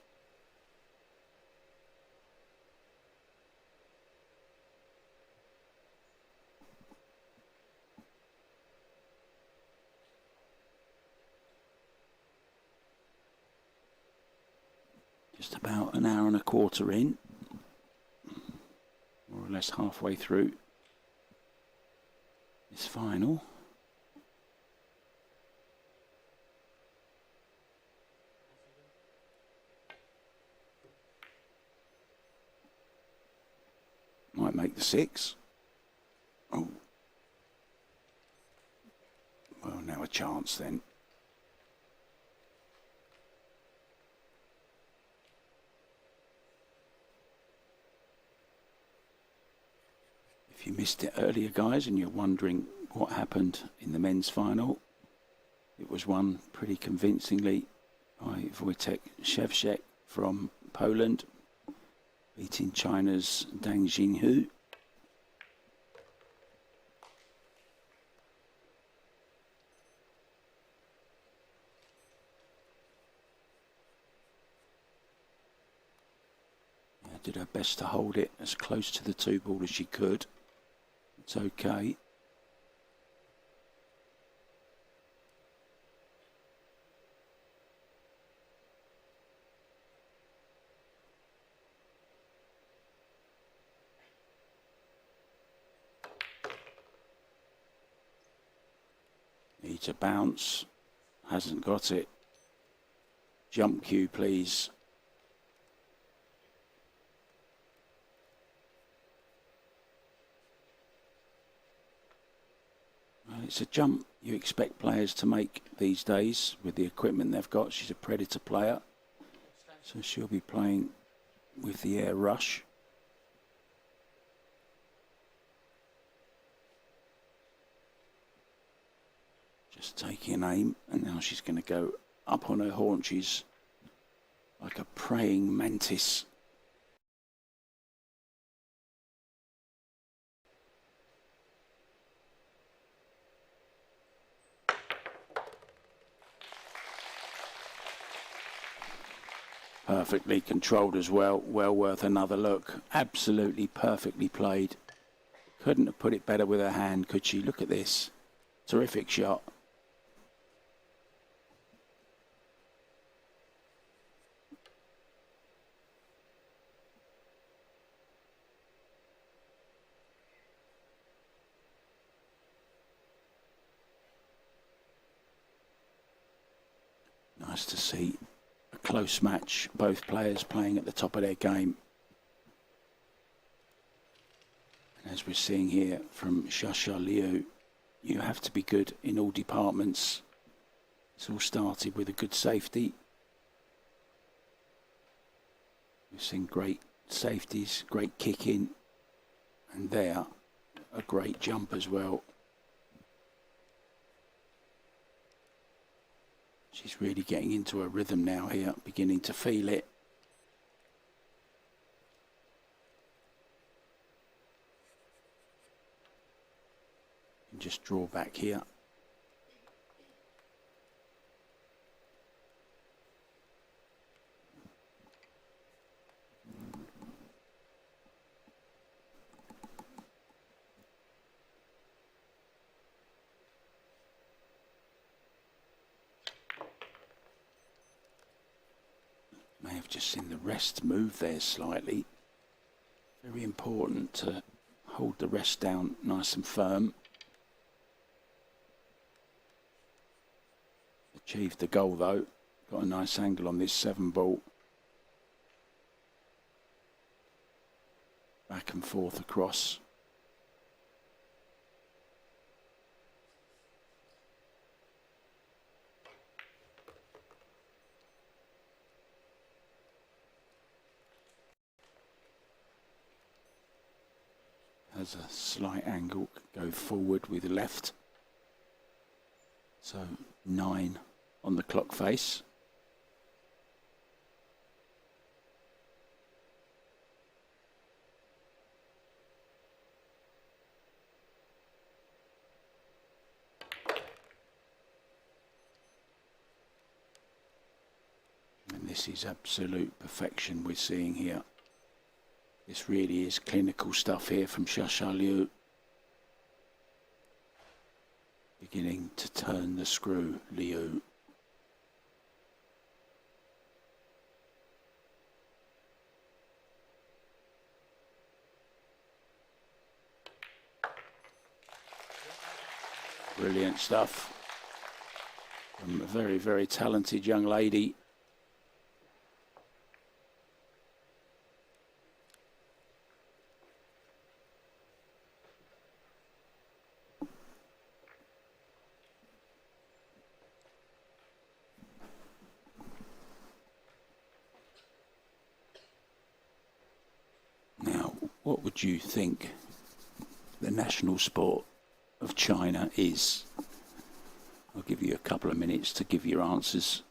Just about an hour and a quarter in, more or less halfway through this final. Might make the 6. Oh. Well, now a chance then. If you missed it earlier, guys, and you're wondering what happened in the men's final, it was won pretty convincingly by Wojtek Szewczak from Poland, beating China's Dang Jinhu. Did her best to hold it as close to the 2 ball as she could. It's okay. Needs a bounce. Hasn't got it. Jump cue, please. It's a jump you expect players to make these days with the equipment they've got. She's a predator player, so she'll be playing with the air rush. Just taking aim, and now she's going to go up on her haunches like a praying mantis. Perfectly controlled as well. Well worth another look. Absolutely perfectly played. Couldn't have put it better with her hand, could she? Look at this. Terrific shot. Nice to see a close match. Both players playing at the top of their game. And as we're seeing here from Shasha LIU, you have to be good in all departments. It's all started with a good safety. We've seen great safeties, great kicking, and there, a great jump as well. She's really getting into a rhythm now here, beginning to feel it. And just draw back here. May have just seen the rest move there slightly. Very important to hold the rest down nice and firm. Achieved the goal though. Got a nice angle on this 7 ball. Back and forth across. Has a slight angle, go forward with the left. So 9 on the clock face. And this is absolute perfection we're seeing here. This really is clinical stuff here from Shasha LIU. Beginning to turn the screw, LIU. Brilliant stuff from a very, very talented young lady. Now, what would you think the national sport of China is? I'll give you a couple of minutes to give your answers.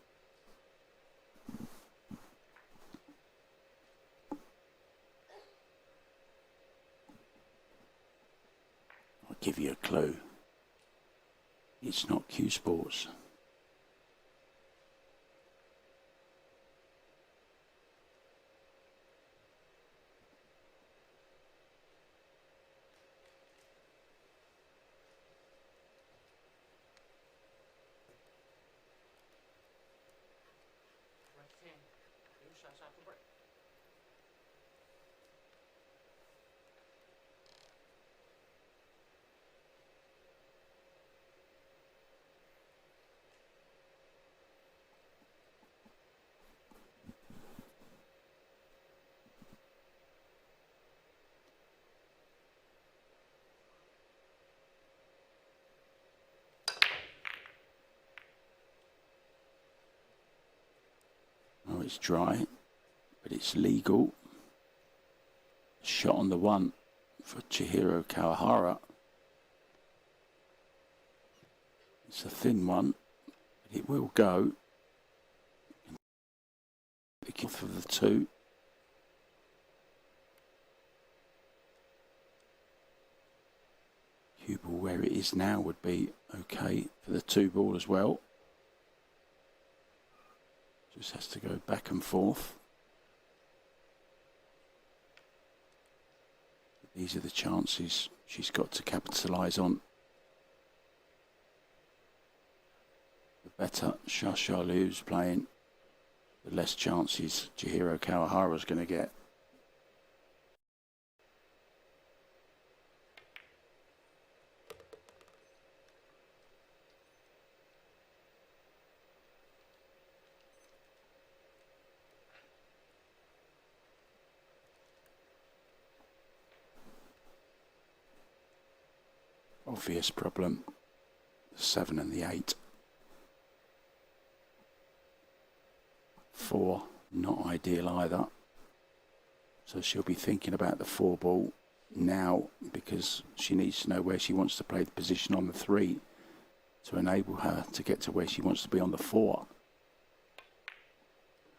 I'll give you a clue. It's not Q Sports. Oh, it's dry, but it's legal. Shot on the 1 for Chihiro KAWAHARA. It's a thin one, but it will go. Pick off of the 2. Cue ball where it is now would be okay for the 2 ball as well. Just has to go back and forth. These are the chances she's got to capitalise on. The better Shasha LIU's playing, the less chances Chihiro KAWAHARA's going to get. Obvious problem, the 7 and the 8. 4, not ideal either. So she'll be thinking about the 4 ball now, because she needs to know where she wants to play the position on the 3 to enable her to get to where she wants to be on the 4.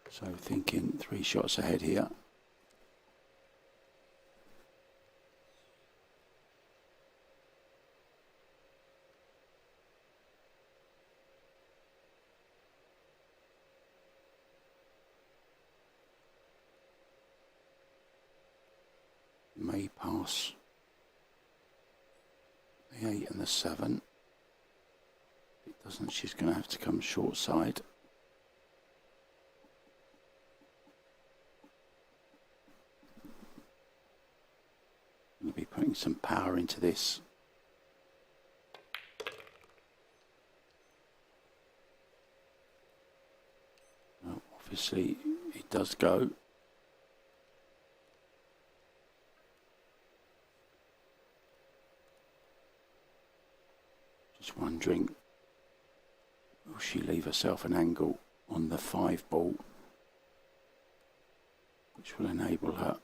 So thinking 3 shots ahead here. May pass the 8 and the 7. If it doesn't, she's going to have to come short side. Going to be putting some power into this. Well, obviously it does go. Just wondering, will she leave herself an angle on the 5 ball, which will enable her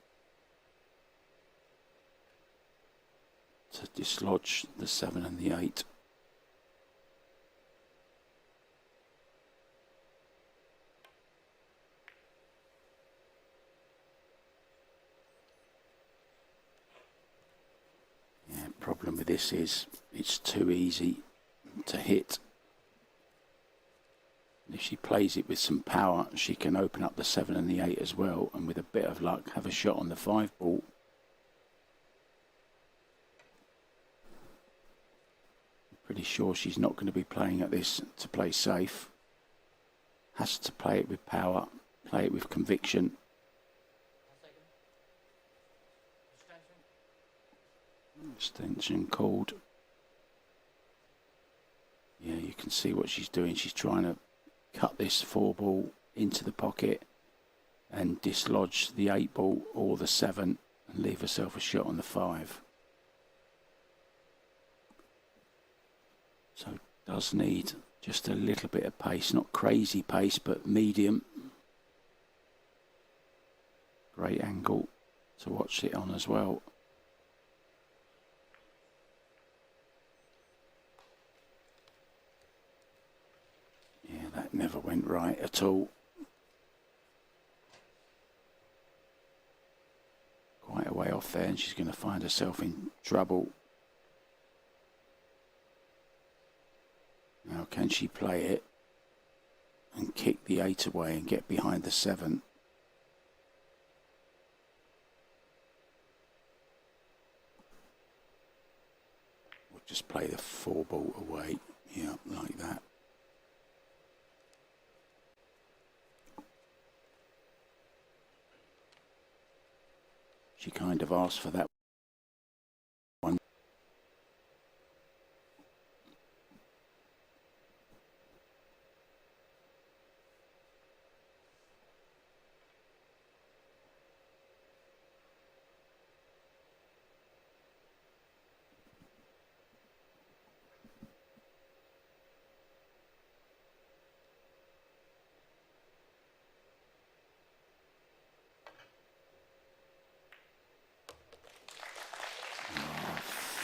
to dislodge the 7 and the 8. Yeah, problem with this is it's too easy to hit. If she plays it with some power, she can open up the 7 and the 8 as well, and with a bit of luck have a shot on the 5 ball. I'm pretty sure she's not going to be playing at this to play safe. Has to play it with power, play it with conviction. Extension called. Yeah, you can see what she's doing. She's trying to cut this 4 ball into the pocket and dislodge the 8 ball or the 7 and leave herself a shot on the 5. So does need just a little bit of pace, not crazy pace, but medium. Great angle to watch it on as well. Yeah, that never went right at all. Quite a way off there, and she's going to find herself in trouble. Now, can she play it and kick the 8 away and get behind the 7? Or just play the 4 ball away, yeah, like that. She kind of asked for that one.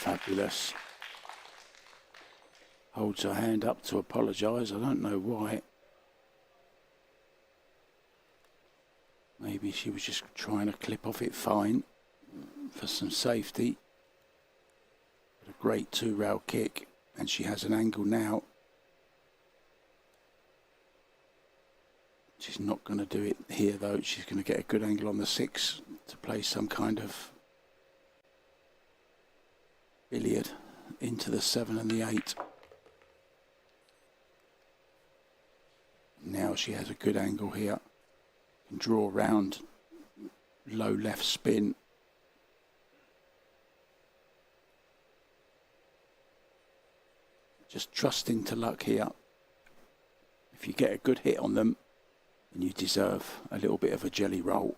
Fabulous. Holds her hand up to apologise. I don't know why. Maybe she was just trying to clip off it fine for some safety. But a great 2-rail kick, and she has an angle now. She's not going to do it here though. She's going to get a good angle on the 6 to play some kind of billiard into the 7 and the 8. Now she has a good angle here. Can draw round, low left spin. Just trusting to luck here. If you get a good hit on them, then you deserve a little bit of a jelly roll.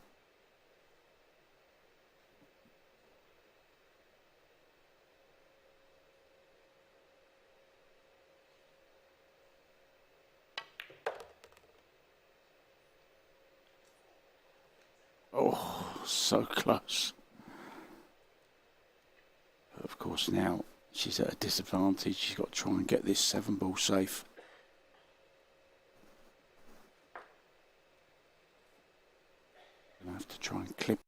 Oh, so close. But of course now she's at a disadvantage. She's got to try and get this 7 ball safe. Gonna have to try and clip.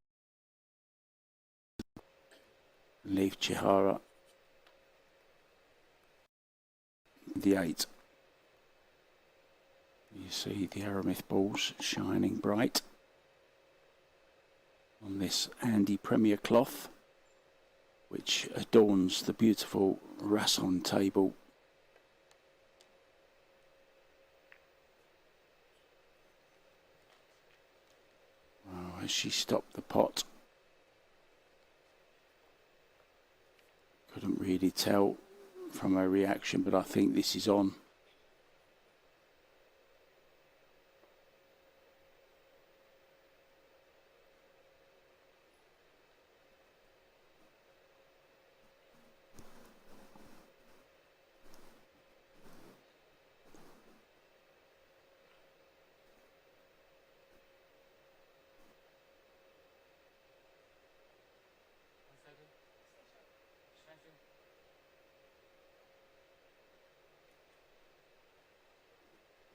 Leave Chihiro. The 8. You see the Aramith balls shining bright on this Andy Premier cloth, which adorns the beautiful Rasson table. Oh, as she stopped the pot, couldn't really tell from her reaction, but I think this is on.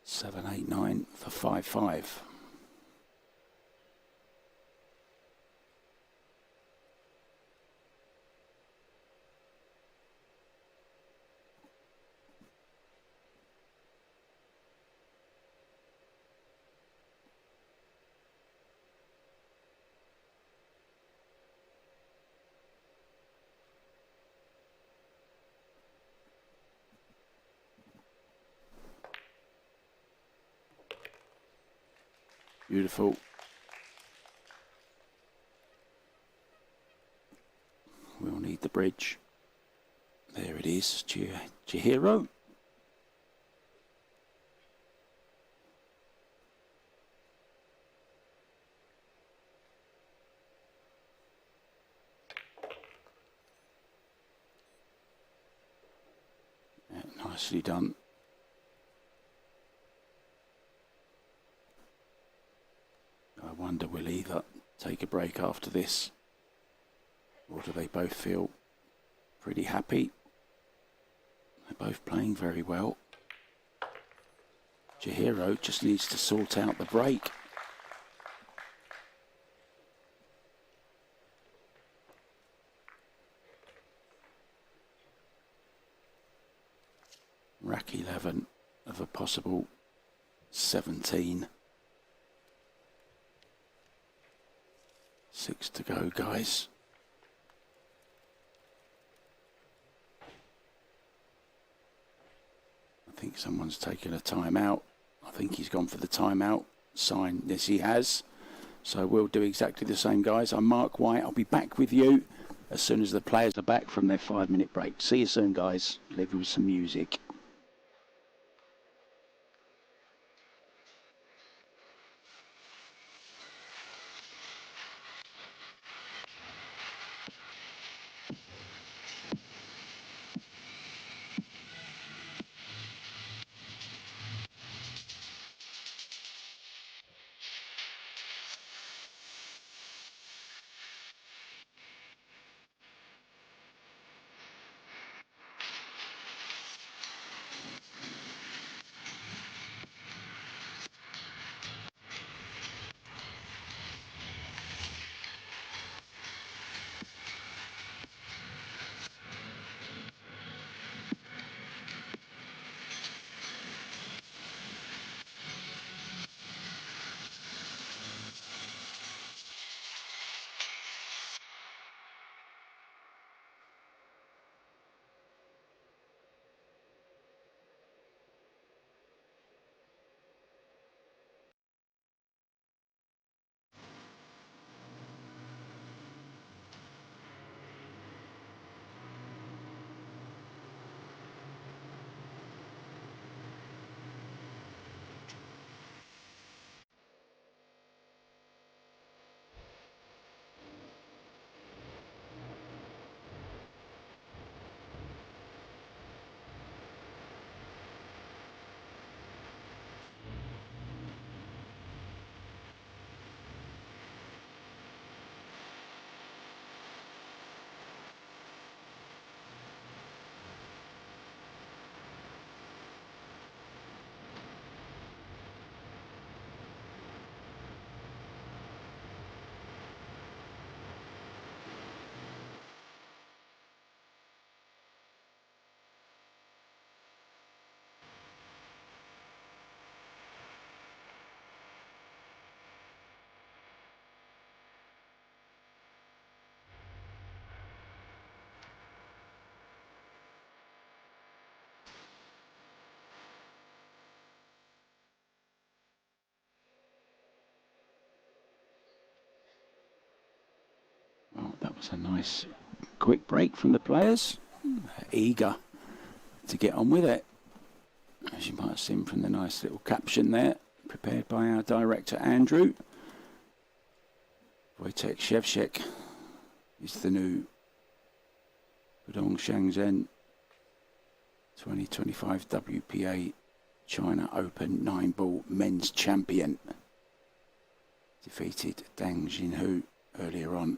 Seven, 8, 9 for 5-5. Beautiful. We'll need the bridge. There it is, Chihiro. Yeah, nicely done. I wonder will either take a break after this, or do they both feel pretty happy? They're both playing very well. Chihiro just needs to sort out the break. Rack 11 of a possible 17. 6 to go, guys. I think someone's taken a timeout. I think he's gone for the timeout sign. Yes, he has. So we'll do exactly the same, guys. I'm Mark White. I'll be back with you as soon as the players are back from their 5-minute break. See you soon, guys. Leave you with some music. It's a nice quick break from the players. Eager to get on with it. As you might have seen from the nice little caption there, prepared by our director Andrew. Wojtek Shevchik is the new Pudong Tangcheng 2025 WPA China Open 9-ball men's champion. Defeated Dang Jinhu earlier on.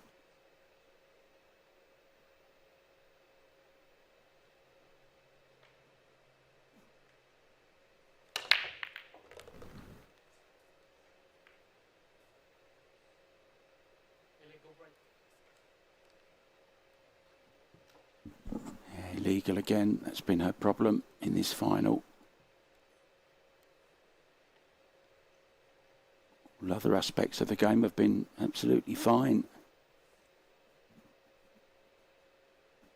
Yeah, illegal again. That's been her problem in this final. All other aspects of the game have been absolutely fine.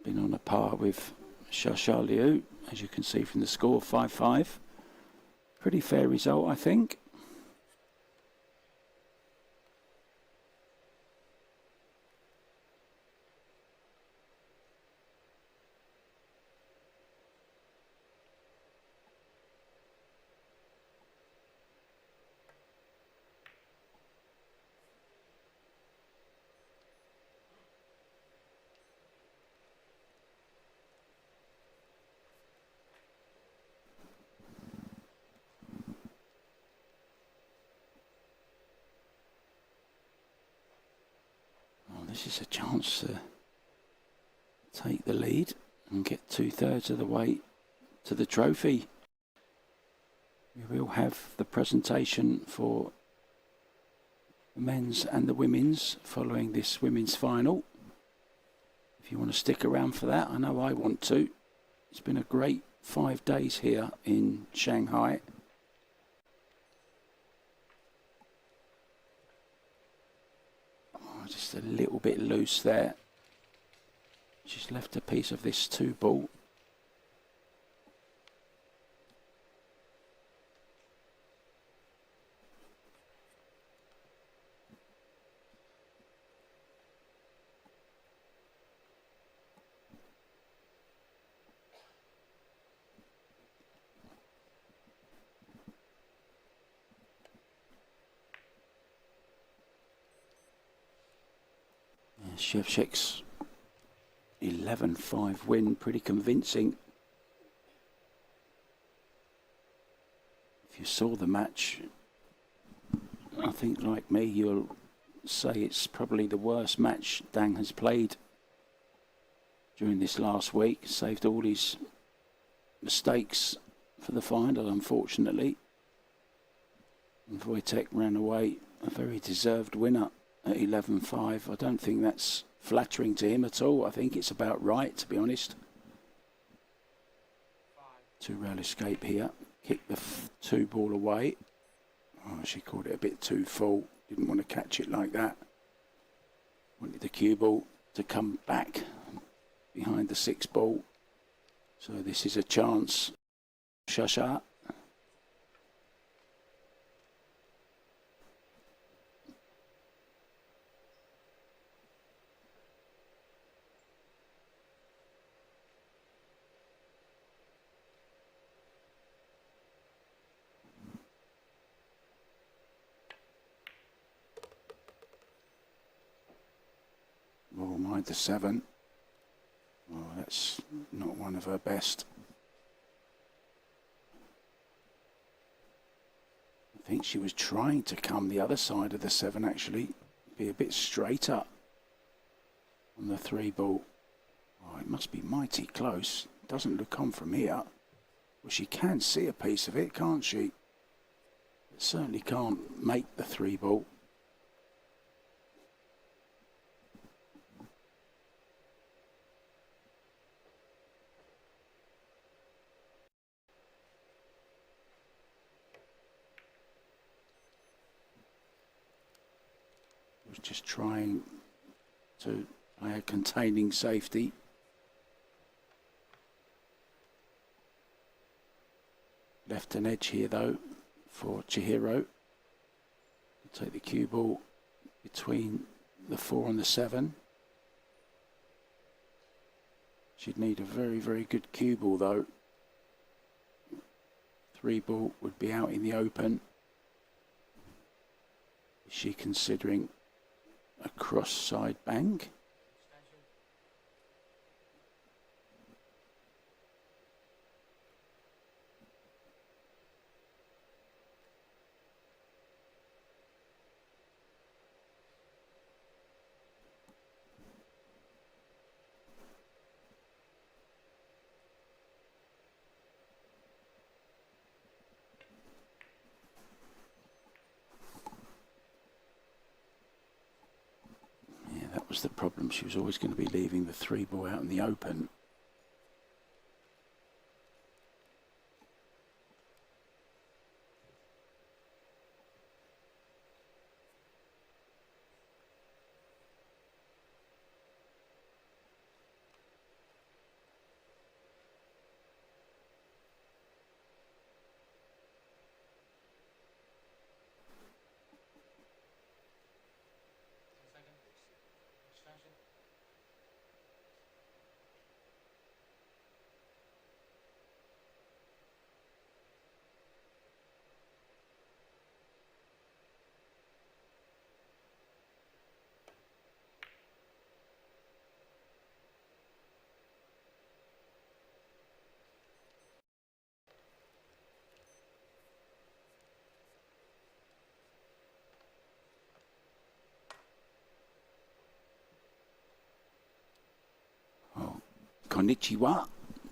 Been on a par with Shasha LIU, as you can see from the score, 5-5. Pretty fair result, I think. This is a chance to take the lead and get 2/3 of the way to the trophy. We will have the presentation for the men's and the women's following this women's final. If you want to stick around for that, I know I want to. It's been a great 5 days here in Shanghai. Just a little bit loose there. She's left a piece of this 2-ball. Shevchik's 11-5 win, pretty convincing. If you saw the match, I think like me, you'll say it's probably the worst match Dang has played during this last week. Saved all his mistakes for the final, unfortunately. And Wojtek ran away a very deserved winner at 11-5. I don't think that's flattering to him at all. I think it's about right, to be honest. 2-rail escape here. Kick the 2-ball away. Oh, she called it a bit too full. Didn't want to catch it like that. Wanted the cue ball to come back behind the 6-ball. So this is a chance. Shasha. Oh, mind the 7. Oh, that's not one of her best. I think she was trying to come the other side of the 7, actually. Be a bit straighter on the 3-ball. Oh, it must be mighty close. Doesn't look on from here. Well, she can see a piece of it, can't she? But certainly can't make the 3-ball. Was just trying to play a containing safety. Left an edge here though for Chihiro. Take the cue ball between the 4 and the 7. She'd need a very, very good cue ball though. 3 ball would be out in the open. Is she considering a cross side bang? That was the problem. She was always going to be leaving the 3 ball out in the open. Konnichiwa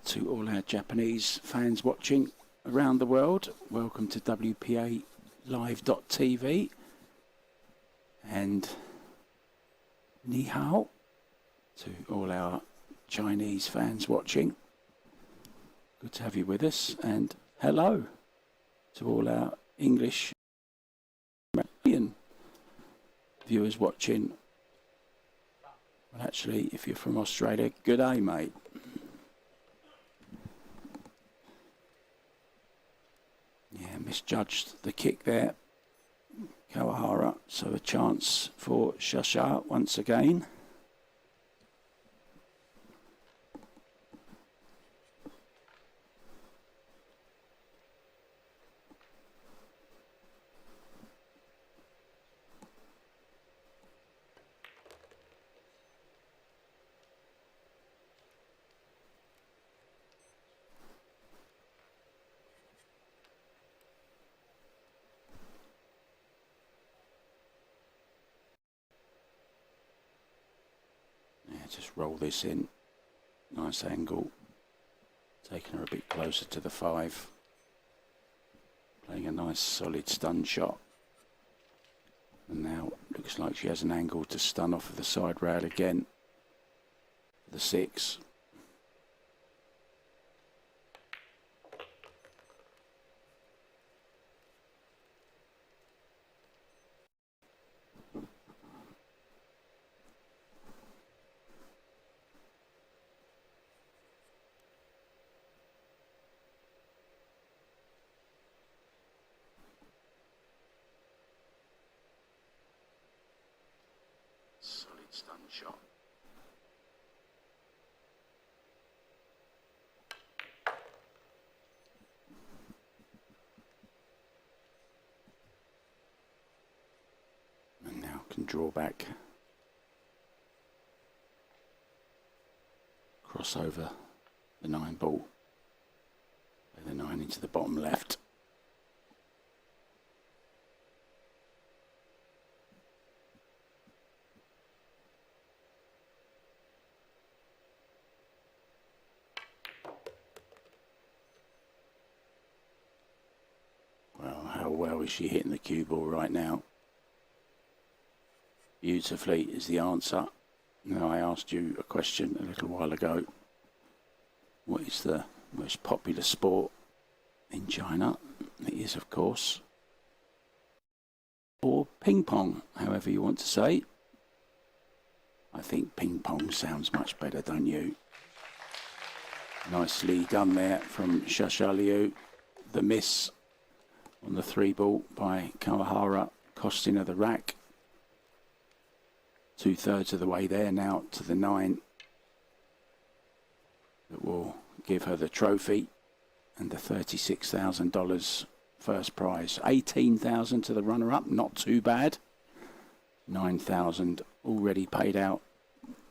to all our Japanese fans watching around the world. Welcome to WPA Live.tv. And ni hao to all our Chinese fans watching. Good to have you with us. And hello to all our English viewers watching. Well, actually, if you're from Australia, good day, mate. Yeah, misjudged the kick there. KAWAHARA, so a chance for Shasha once again. Just roll this in, nice angle, taking her a bit closer to the 5, playing a nice solid stun shot, and now looks like she has an angle to stun off of the side rail again, the 6. Solid stun shot. And now can draw back. Cross over the 9 ball. Play the 9 into the bottom left. How well is she hitting the cue ball right now? Beautifully is the answer. Now, I asked you a question a little while ago. What is the most popular sport in China? It is, of course, or ping pong, however you want to say. I think ping pong sounds much better, don't you? Nicely done there from Shasha LIU. The miss on the 3 ball by KAWAHARA, costing her the rack. 2/3 of the way there now to the 9. that will give her the trophy and the $36,000 first prize. $18,000 to the runner-up, not too bad. $9,000 already paid out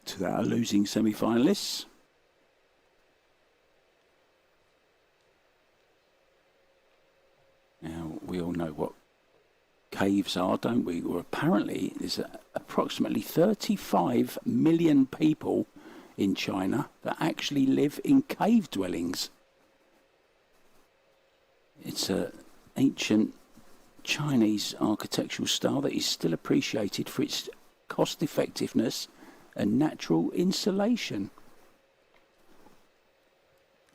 to our losing semi-finalists. Now, we all know what caves are, don't we? Or apparently, there's approximately 35 million people in China that actually live in cave dwellings. It's an ancient Chinese architectural style that is still appreciated for its cost effectiveness and natural insulation.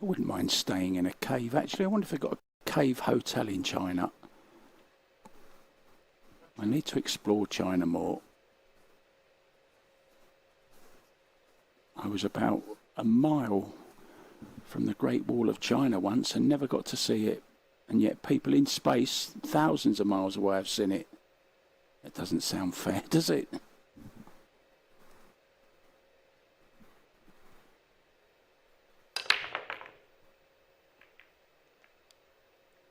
I wouldn't mind staying in a cave. Actually, I wonder if they've got a cave hotel in China. I need to explore China more. I was about a mile from the Great Wall of China once and never got to see it. And yet people in space, thousands of miles away, have seen it. That doesn't sound fair, does it?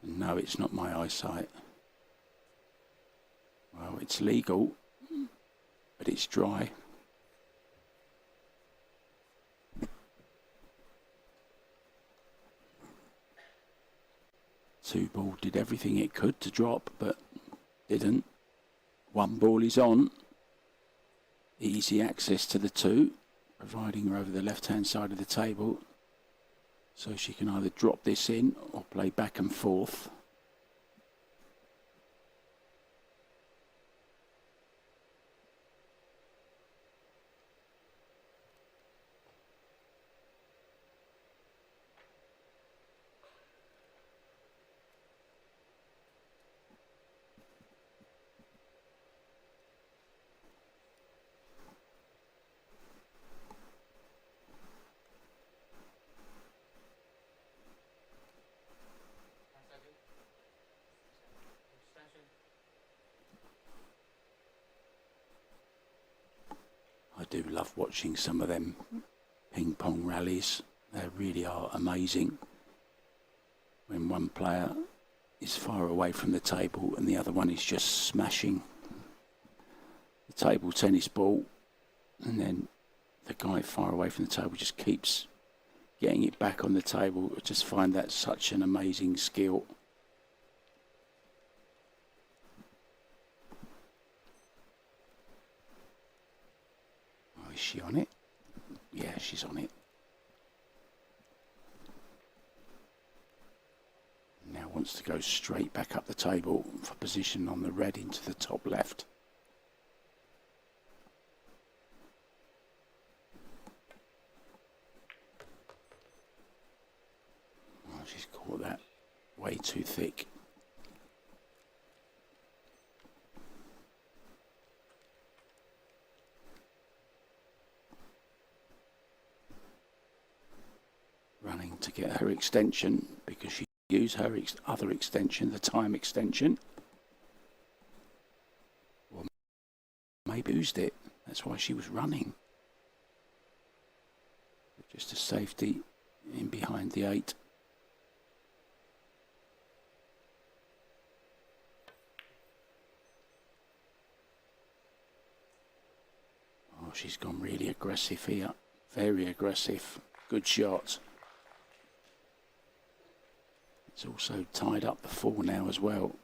No, it's not my eyesight. Well, it's legal, but it's dry. Two ball did everything it could to drop, but didn't. One ball is on. Easy access to the two, providing her over the left-hand side of the table. So she can either drop this in or play back and forth. I do love watching some of them ping pong rallies. They really are amazing. When one player is far away from the table and the other one is just smashing the table tennis ball, and then the guy far away from the table just keeps getting it back on the table. I just find that such an amazing skill. Is she on it? Yeah, she's on it. Now wants to go straight back up the table for position on the red into the top left. Oh, she's caught that way too thick. Running to get her extension because she used her other extension, the time extension. Or maybe used it. That's why she was running. Just a safety in behind the 8. Oh, she's gone really aggressive here. Very aggressive. Good shot. It's also tied up the 4 now as well.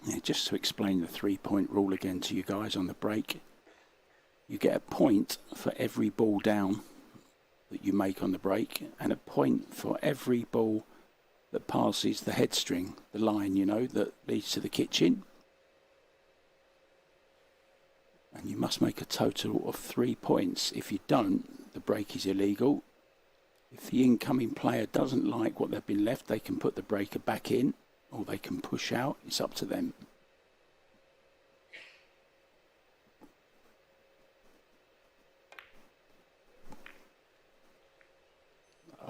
Yeah, just to explain the 3-point rule again to you guys on the break. You get a point for every ball down that you make on the break, and a point for every ball that passes the head string, the line, you know, that leads to the kitchen. And you must make a total of 3 points. If you don't, the break is illegal. If the incoming player doesn't like what they've been left, they can put the breaker back in, or they can push out. It's up to them.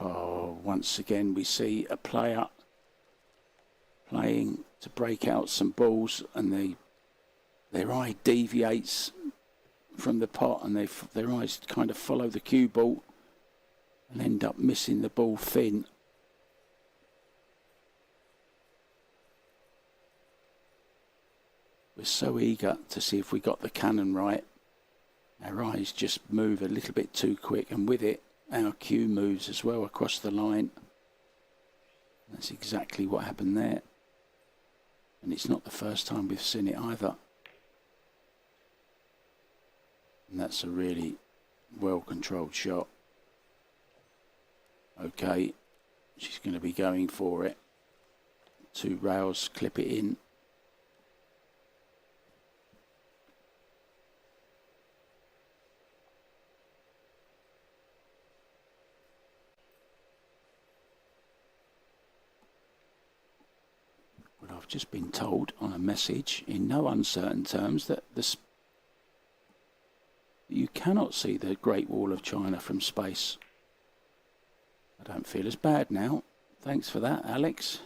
Oh, once again we see a player playing to break out some balls, and their eye deviates from the pot, and their eyes kind of follow the cue ball and end up missing the ball thin. We're so eager to see if we got the cannon right. Our eyes just move a little bit too quick, and with it our cue moves as well across the line. That's exactly what happened there. And it's not the first time we've seen it either. And that's a really well controlled shot. Okay, she's going to be going for it. 2 rails, clip it in. But I've just been told on a message in no uncertain terms that you cannot see the Great Wall of China from space. I don't feel as bad now. Thanks for that, Alex.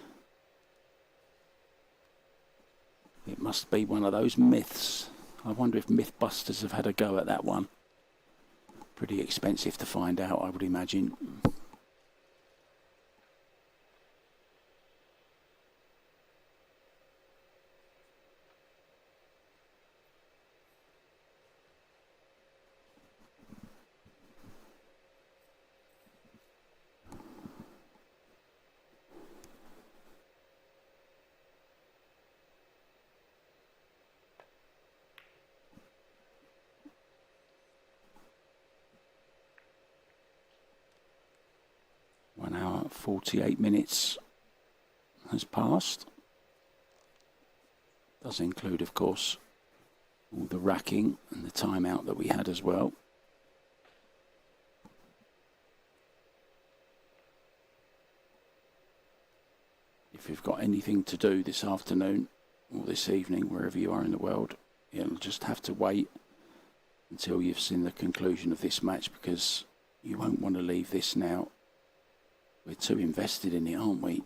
It must be one of those myths. I wonder if Mythbusters have had a go at that one. Pretty expensive to find out, I would imagine. One hour, 48 minutes has passed. Does include, of course, all the racking and the timeout that we had as well. If you've got anything to do this afternoon or this evening, wherever you are in the world, you'll just have to wait until you've seen the conclusion of this match, because you won't want to leave this now. We're too invested in it, aren't we?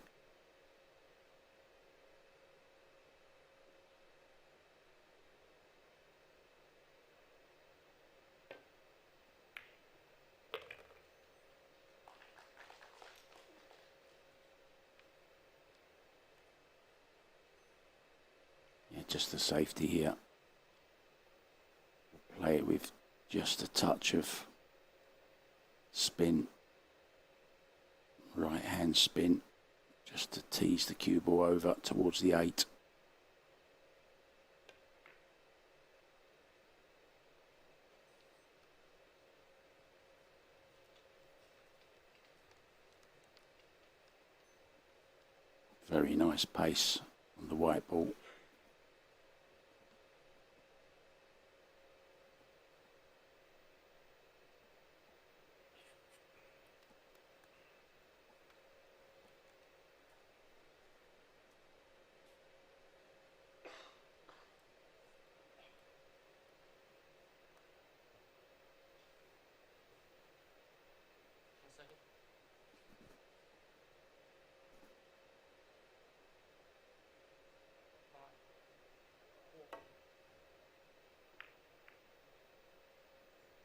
Yeah, just the safety here. Play it with just a touch of spin. Right hand spin, just to tease the cue ball over towards the 8. Very nice pace on the white ball.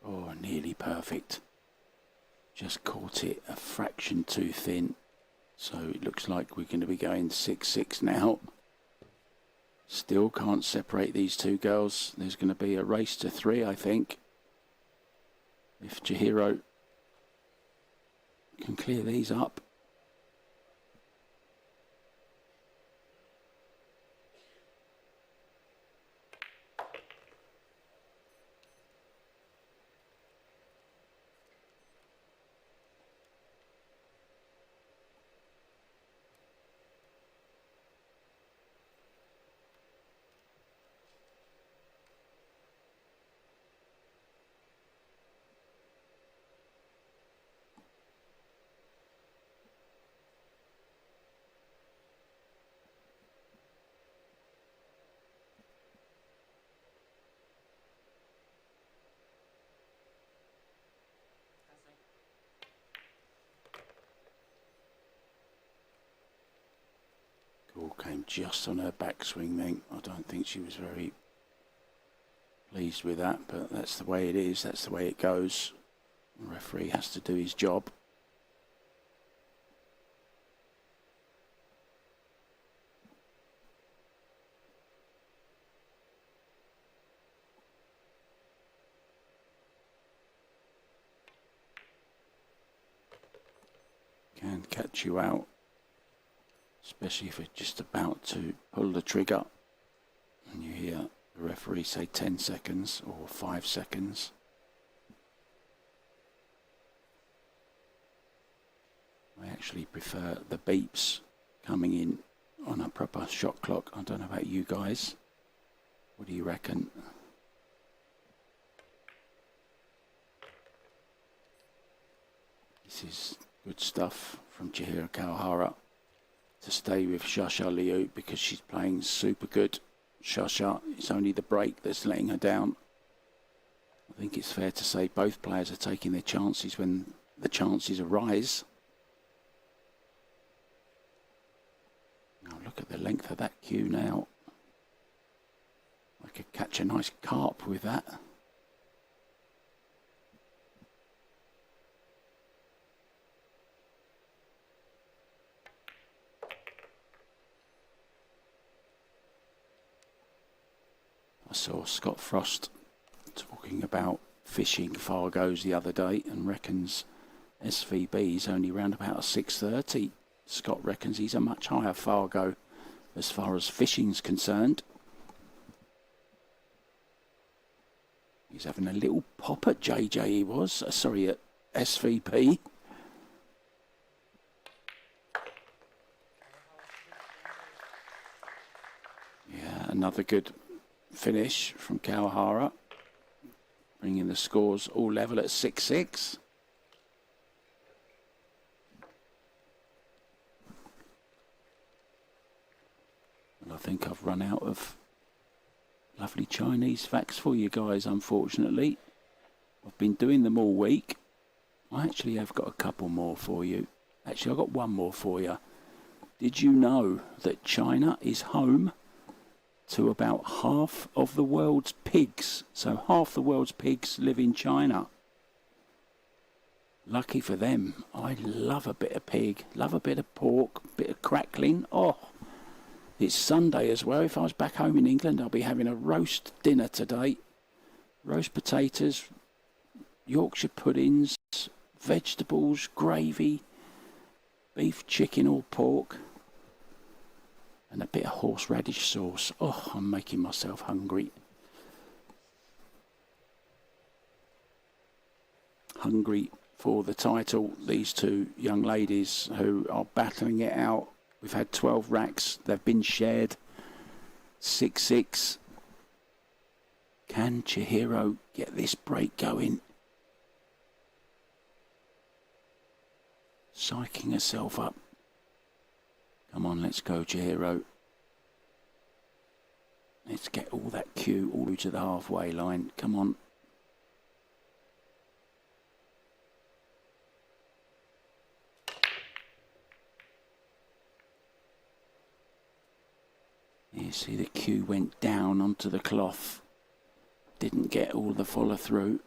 Oh, nearly perfect. Just caught it a fraction too thin. So it looks like we're going to be going 6-6 now. Still can't separate these two girls. There's going to be a race to 3, I think. If Chihiro can clear these up. came just on her backswing then. I don't think she was very pleased with that, but that's the way it is. That's the way it goes. The referee has to do his job. Can catch you out, especially if it's just about to pull the trigger and you hear the referee say 10 seconds or 5 seconds. I actually prefer the beeps coming in on a proper shot clock. I don't know about you guys. What do you reckon? This is good stuff from Chihiro KAWAHARA to stay with Shasha LIU because she's playing super good. Shasha, it's only the break that's letting her down. I think it's fair to say both players are taking their chances when the chances arise. Now look at the length of that cue now. I could catch a nice carp with that. I saw Scott Frost talking about fishing Fargo's the other day and reckons SVB is only around about a 630. Scott reckons he's a much higher Fargo as far as fishing's concerned. He's having a little pop at JJ, he was. Sorry, at SVP. Yeah, another good finish from KAWAHARA, bringing the scores all level at 6-6. And I think I've run out of lovely Chinese facts for you guys, unfortunately. I've been doing them all week. I actually have got a couple more for you. Actually, I've got one more for you. Did you know that China is home to about half of the world's pigs? So half the world's pigs live in China. Lucky for them. I love a bit of pig, love a bit of pork, bit of crackling. Oh, it's Sunday as well. If I was back home in England, I'll be having a roast dinner today. Roast potatoes, Yorkshire puddings, vegetables, gravy, beef, chicken or pork, and a bit of horseradish sauce. Oh, I'm making myself hungry. Hungry for the title, these two young ladies who are battling it out. We've had 12 racks. They've been shared. 6-6. Can Chihiro get this break going? Psyching herself up. Come on, let's go, Chihiro. Let's get all that cue all the way to the halfway line. Come on. You see the cue went down onto the cloth. Didn't get all the follow through.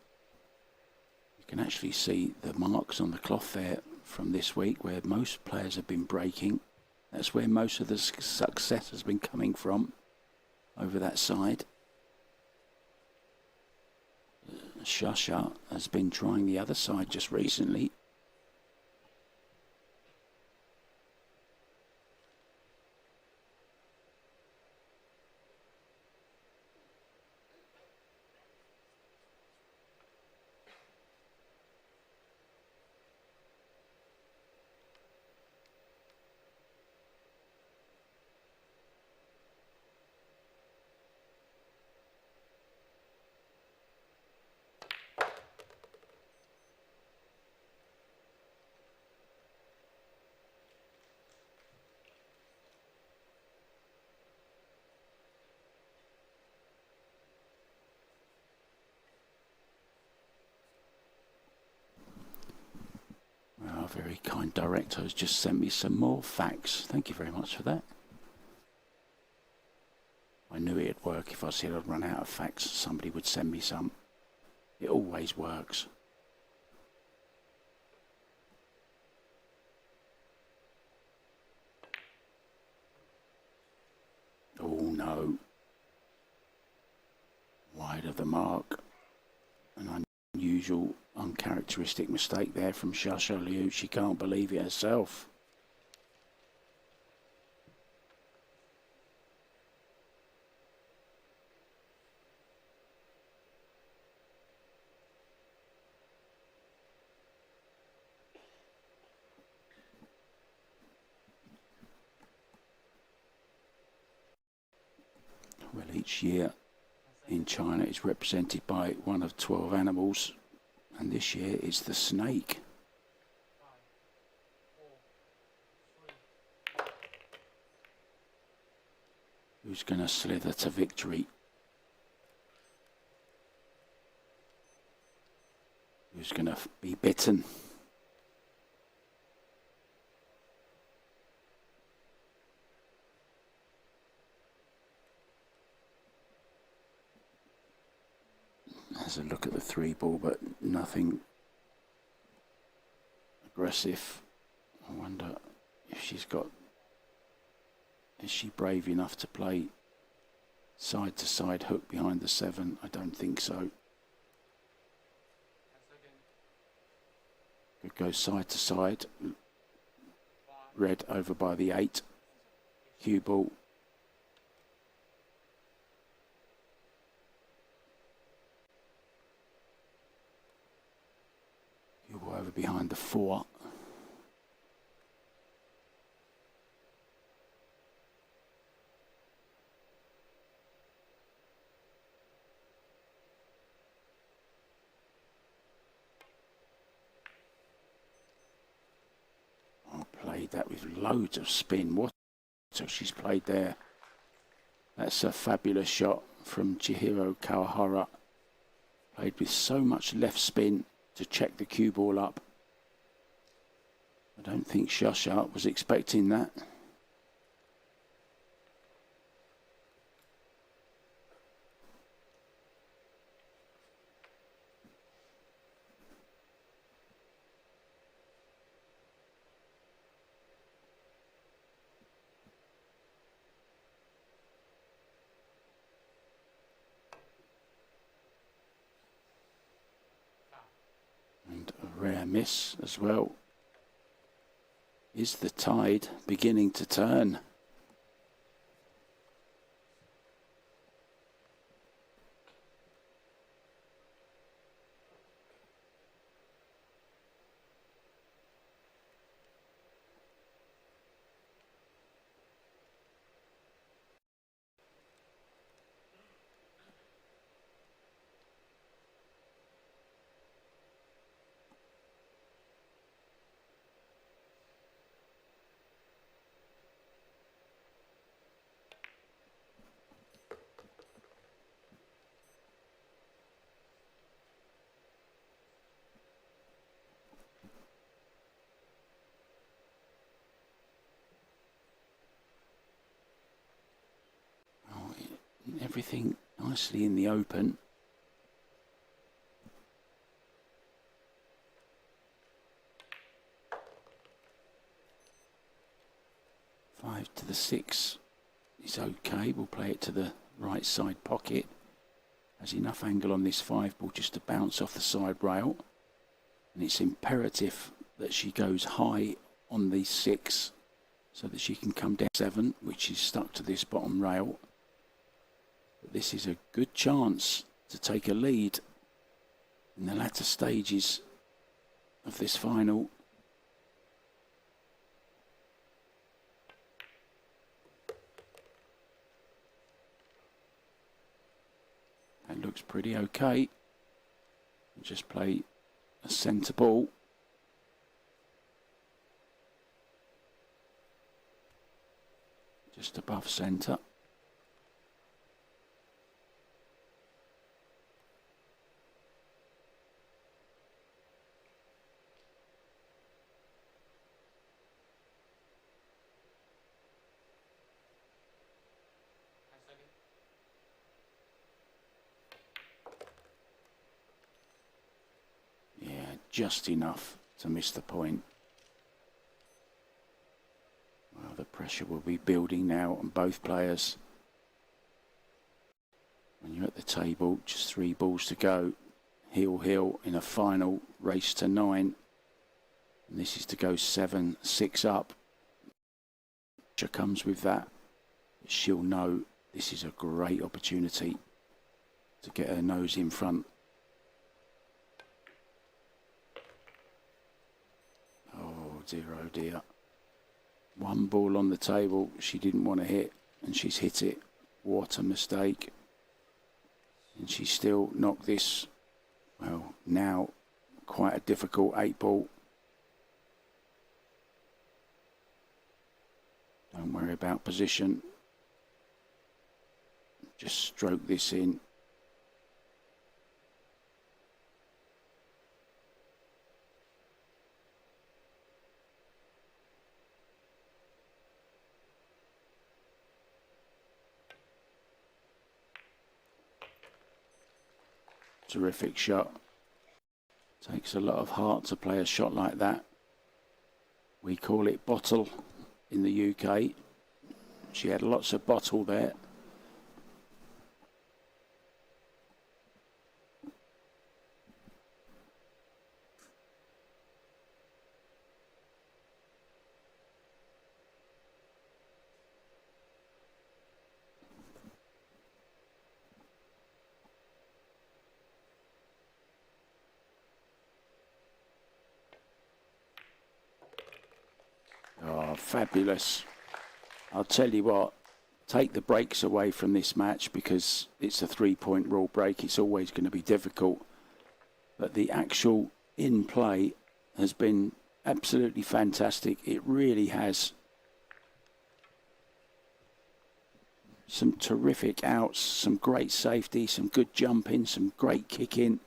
You can actually see the marks on the cloth there from this week where most players have been breaking. That's where most of the success has been coming from, over that side. Shasha has been trying the other side just recently. Our very kind director has just sent me some more facts. Thank you very much for that. I knew it'd work. If I said I'd run out of facts, somebody would send me some. It always works. Oh no. Wide of the mark. An unusual, uncharacteristic mistake there from Shasha LIU. She can't believe it herself. Well, each year in China is represented by one of 12 animals, and this year it's the snake. Who's going to slither to victory? Who's going to be bitten? Has a look at the 3-ball, but nothing aggressive. I wonder if she's got... Is she brave enough to play side-to-side hook behind the 7? I don't think so. Could go side-to-side. Red over by the 8. Cue ball. Cue ball over behind the 4. Played that with loads of spin. What so she's played there. That's a fabulous shot from Chihiro KAWAHARA. Played with so much left spin to check the cue ball up. I don't think Shasha was expecting that. A rare miss as well. Is the tide beginning to turn? Everything nicely in the open. Five to the 6 is okay. We'll play it to the right side pocket. Has enough angle on this 5 ball just to bounce off the side rail. And it's imperative that she goes high on the 6 so that she can come down 7, which is stuck to this bottom rail. But this is a good chance to take a lead in the latter stages of this final. That looks pretty okay. Just play a centre ball. Just above centre. just enough to miss the point. Well, the pressure will be building now on both players. When you're at the table, just 3 balls to go. Heel in a final race to 9. And this is to go 7-6 up. Pressure comes with that. She'll know this is a great opportunity to get her nose in front. Oh dear. 1 ball on the table she didn't want to hit, and she's hit it. What a mistake. And she still knocked this, well, now quite a difficult 8 ball. Don't worry about position. Just stroke this in. Terrific shot. Takes a lot of heart to play a shot like that. We call it bottle in the UK. She had lots of bottle there. Oh, fabulous. I'll tell you what, take the breaks away from this match because it's a 3-point rule break. It's always going to be difficult. But the actual in-play has been absolutely fantastic. It really has. Some terrific outs, some great safety, some good jumping, some great kicking.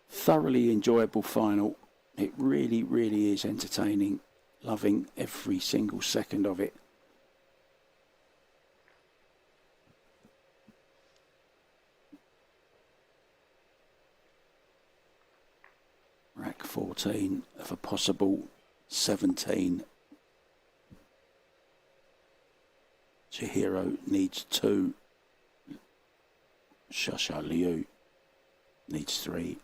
Thoroughly enjoyable final. It really, really is entertaining. Loving every single second of it. Rack 14 of a possible 17. Chihiro needs 2. Shasha LIU needs 3.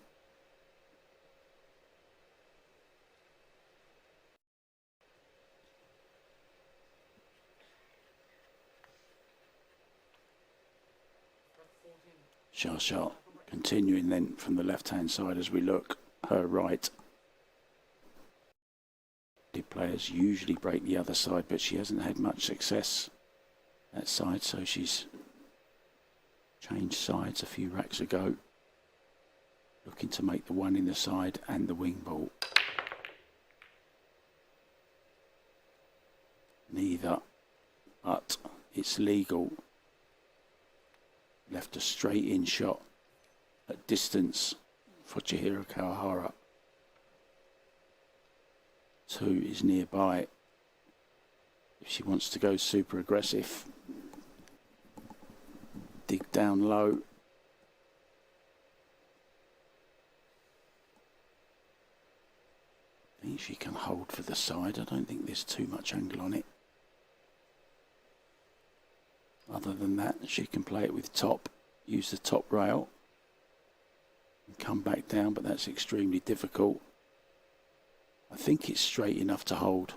Shasha continuing then from the left-hand side as we look, her right. The players usually break the other side, but she hasn't had much success that side, so she's changed sides a few racks ago. Looking to make the one in the side and the wing ball. Neither, but it's legal. Left a straight in shot at distance for Chihiro KAWAHARA. 2 is nearby. If she wants to go super aggressive, dig down low. I think she can hold for the side. I don't think there's too much angle on it. Other than that, she can play it with top, use the top rail and come back down, but that's extremely difficult. I think it's straight enough to hold.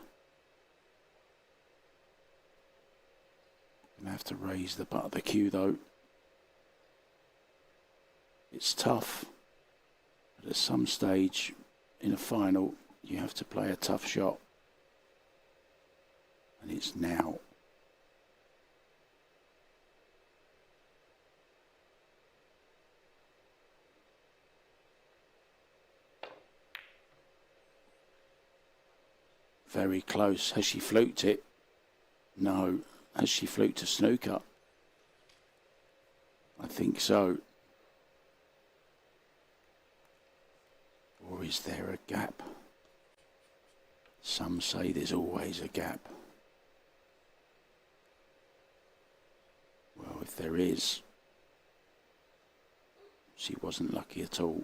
Gonna have to raise the butt of the cue though. It's tough, but at some stage in a final, you have to play a tough shot. And it's now. Very close. Has she fluked it? No. Has she fluked a snooker? I think so. Or is there a gap? Some say there's always a gap. Well, if there is, she wasn't lucky at all.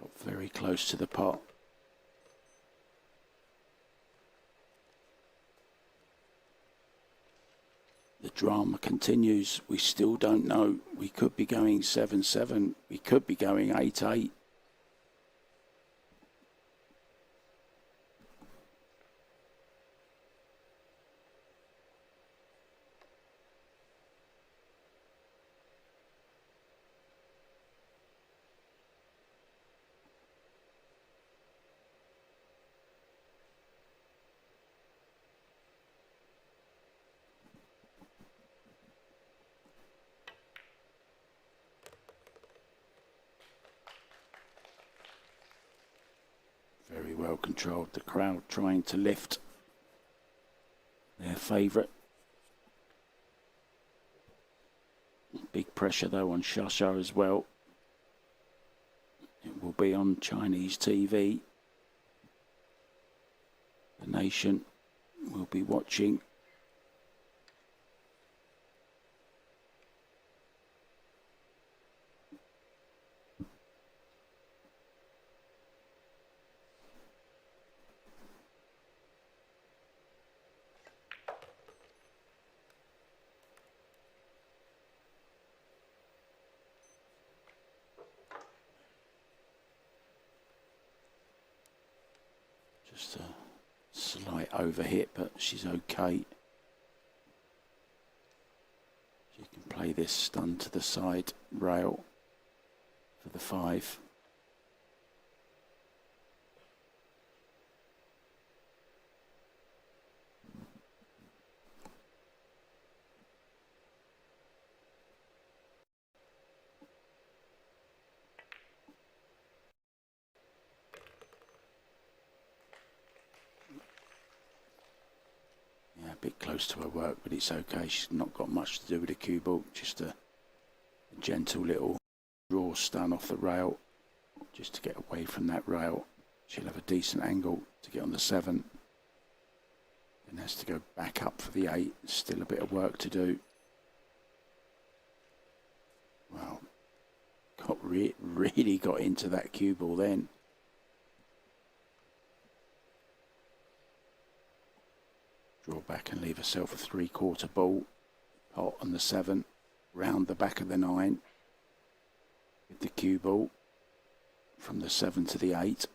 Got very close to the pot. The drama continues. We still don't know. We could be going 7-7. We could be going 8-8. Very well controlled. The crowd trying to lift their favourite. Big pressure though on Shasha as well. It will be on Chinese TV. The nation will be watching. Just a slight overhit, but she's okay. She can play this stun to the side rail for the 5. A bit close to her work, but it's okay. She's not got much to do with the cue ball. Just a gentle little draw stun off the rail, just to get away from that rail. She'll have a decent angle to get on the 7. Then has to go back up for the 8. Still a bit of work to do. Well, really got into that cue ball then. Draw back and leave herself a 3/4 ball. Pot on the 7, round the back of the 9. With the cue ball from the 7 to the 8.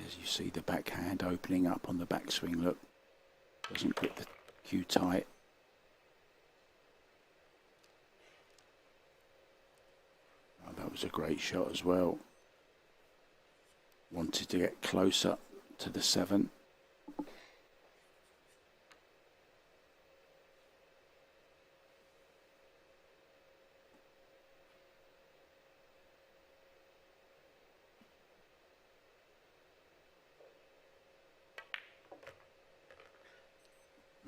As you see the backhand opening up on the backswing, look. Doesn't grip the cue tight. Oh, that was a great shot as well. Wanted to get closer to the 7.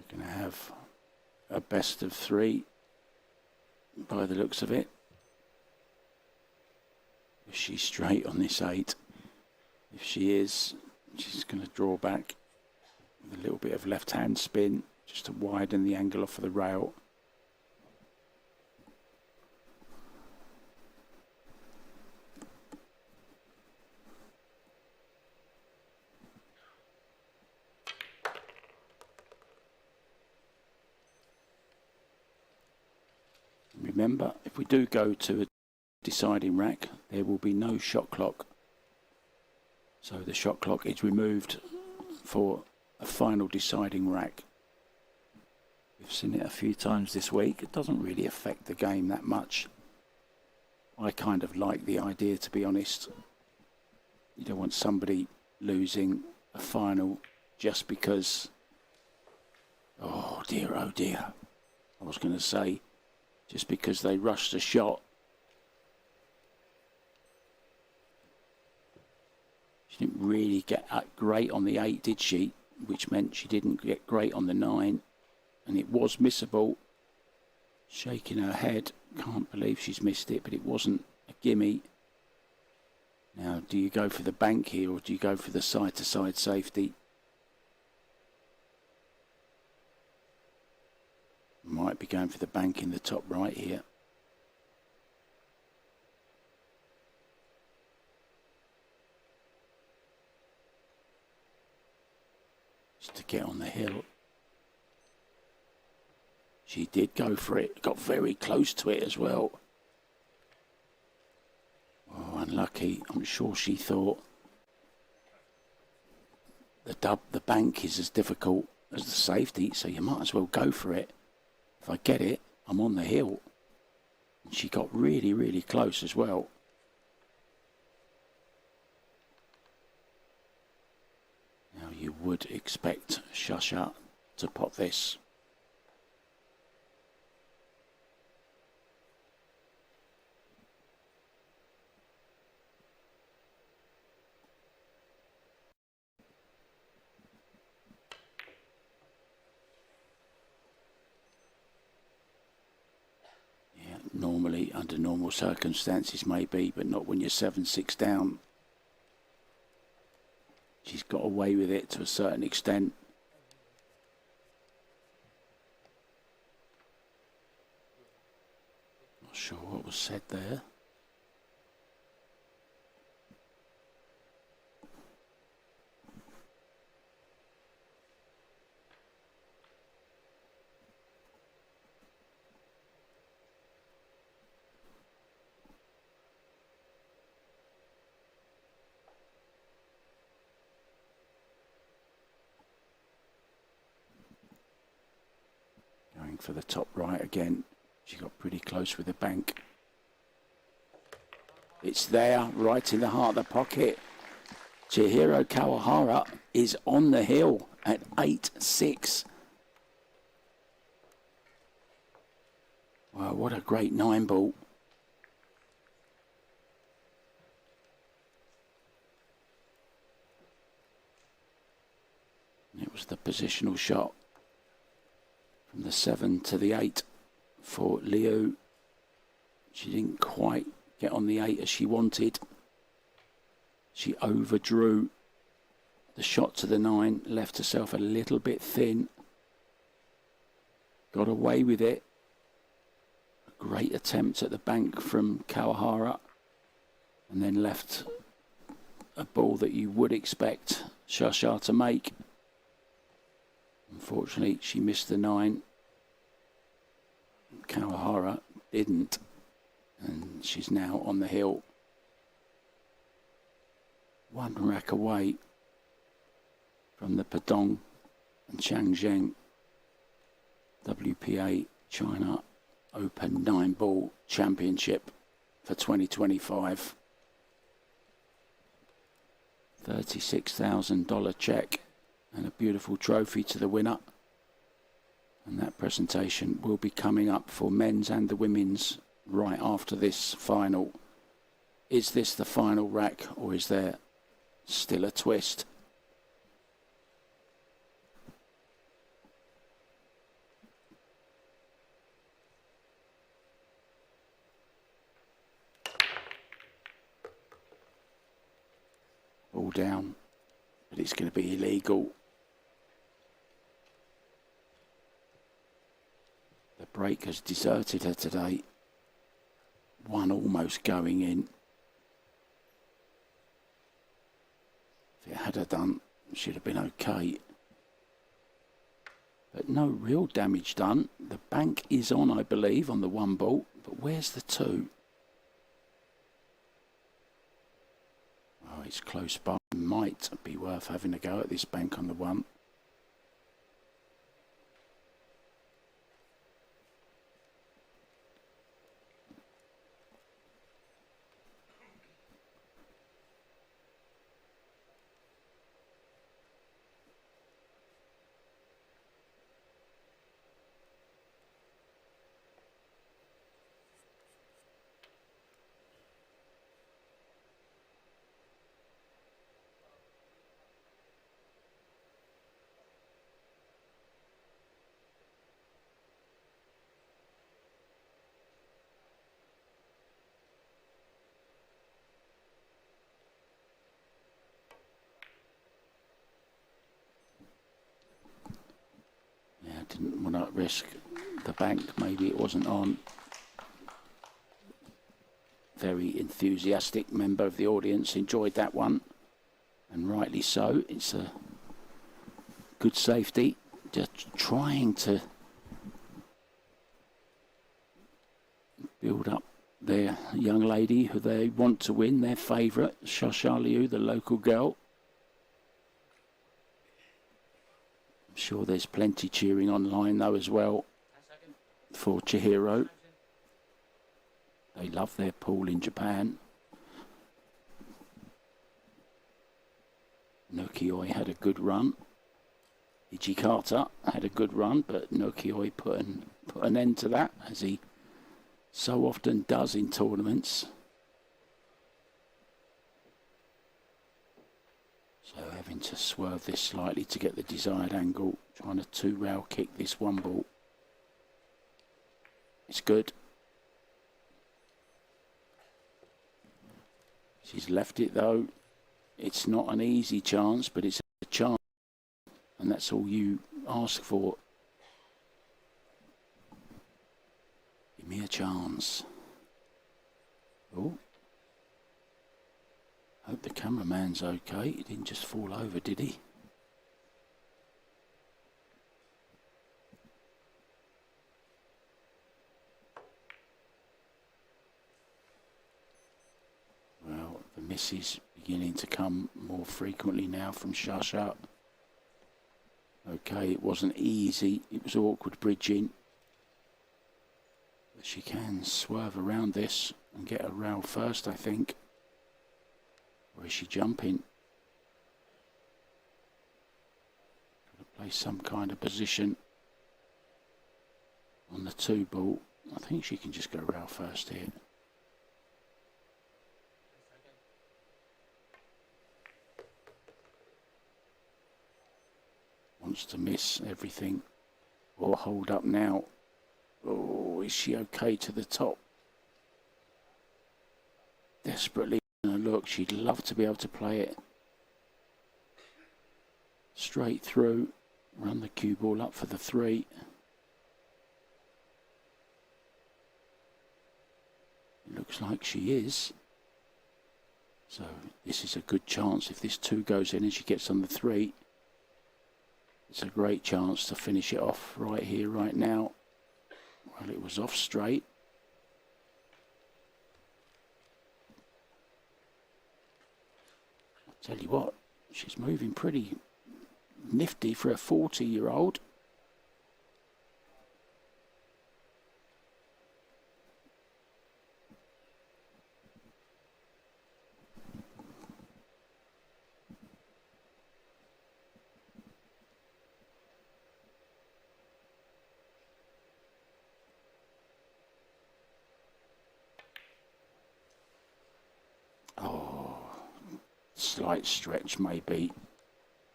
Going to have a best of 3 by the looks of it. If she's straight on this 8, if she is, she's going to draw back with a little bit of left hand spin just to widen the angle off of the rail. Remember, if we do go to a deciding rack, there will be no shot clock. So the shot clock is removed for a final deciding rack. We've seen it a few times this week. It doesn't really affect the game that much. I kind of like the idea, to be honest. You don't want somebody losing a final just because, oh dear, I was going to say, just because they rushed a shot. She didn't really get great on the 8, did she? Which meant she didn't get great on the 9. And it was missable. Shaking her head. Can't believe she's missed it, but it wasn't a gimme. Now, do you go for the bank here or do you go for the side-to-side safety? Might be going for the bank in the top right here. to get on the hill. She did go for it, got very close to it as well. Oh, unlucky. I'm sure she thought the bank is as difficult as the safety, so you might as well go for it. If I get it, I'm on the hill. And she got really, really close as well. Now you would expect Shasha to pot this. Normally, under normal circumstances, maybe, but not when you're 7-6 down. She's got away with it to a certain extent. Not sure what was said there. For the top right again. She got pretty close with the bank. It's there, right in the heart of the pocket. Chihiro Kawahara is on the hill at 8-6. Wow, what a great 9-ball. It was the positional shot. From the 7 to the 8 for LIU. She didn't quite get on the 8 as she wanted. She overdrew the shot to the 9, left herself a little bit thin. Got away with it. A great attempt at the bank from Kawahara. And then left a ball that you would expect Shasha to make. Unfortunately, she missed the 9. Kawahara didn't, and she's now on the hill. One rack away from the Pudong Tangcheng WPA China Open 9-ball championship for 2025. $36,000 check and a beautiful trophy to the winner. And that presentation will be coming up for men's and the women's right after this final. Is this the final rack, or is there still a twist? Ball down, but it's going to be illegal. The break has deserted her today. One almost going in. If it had her done, it should have been okay. But no real damage done. The bank is on, I believe, on the 1 ball. But where's the 2? Oh, it's close by. Might be worth having a go at this bank on the 1. Didn't want to risk the bank. Maybe it wasn't on. Very enthusiastic member of the audience enjoyed that one, and rightly so. It's a good safety. Just trying to build up their young lady who they want to win, their favourite, Shasha LIU, the local girl. I'm sure there's plenty cheering online though as well for Chihiro. They love their pool in Japan. Nokioi had a good run. Ichikata had a good run, but Nokioi put an end to that, as he so often does in tournaments. So having to swerve this slightly to get the desired angle, trying to two-rail kick this one ball. It's good. She's left it though. It's not an easy chance, but it's a chance, and that's all you ask for. Give me a chance. Oh. Hope the cameraman's okay. He didn't just fall over, did he? Well, the miss is beginning to come more frequently now from Shasha. Okay, it wasn't easy. It was awkward bridging. But she can swerve around this and get a rail first, I think. Or is she jumping? Got to play some kind of position on the two ball. I think she can just go rail first here. Wants to miss everything or hold up now. Oh, is she okay to the top? Desperately gonna look. She'd love to be able to play it straight through. Run the cue ball up for the three. It looks like she is. So this is a good chance. If this two goes in and she gets on the three, it's a great chance to finish it off right here, right now. Well, it was off straight. I'll tell you what, she's moving pretty nifty for a 40-year-old. Slight stretch maybe.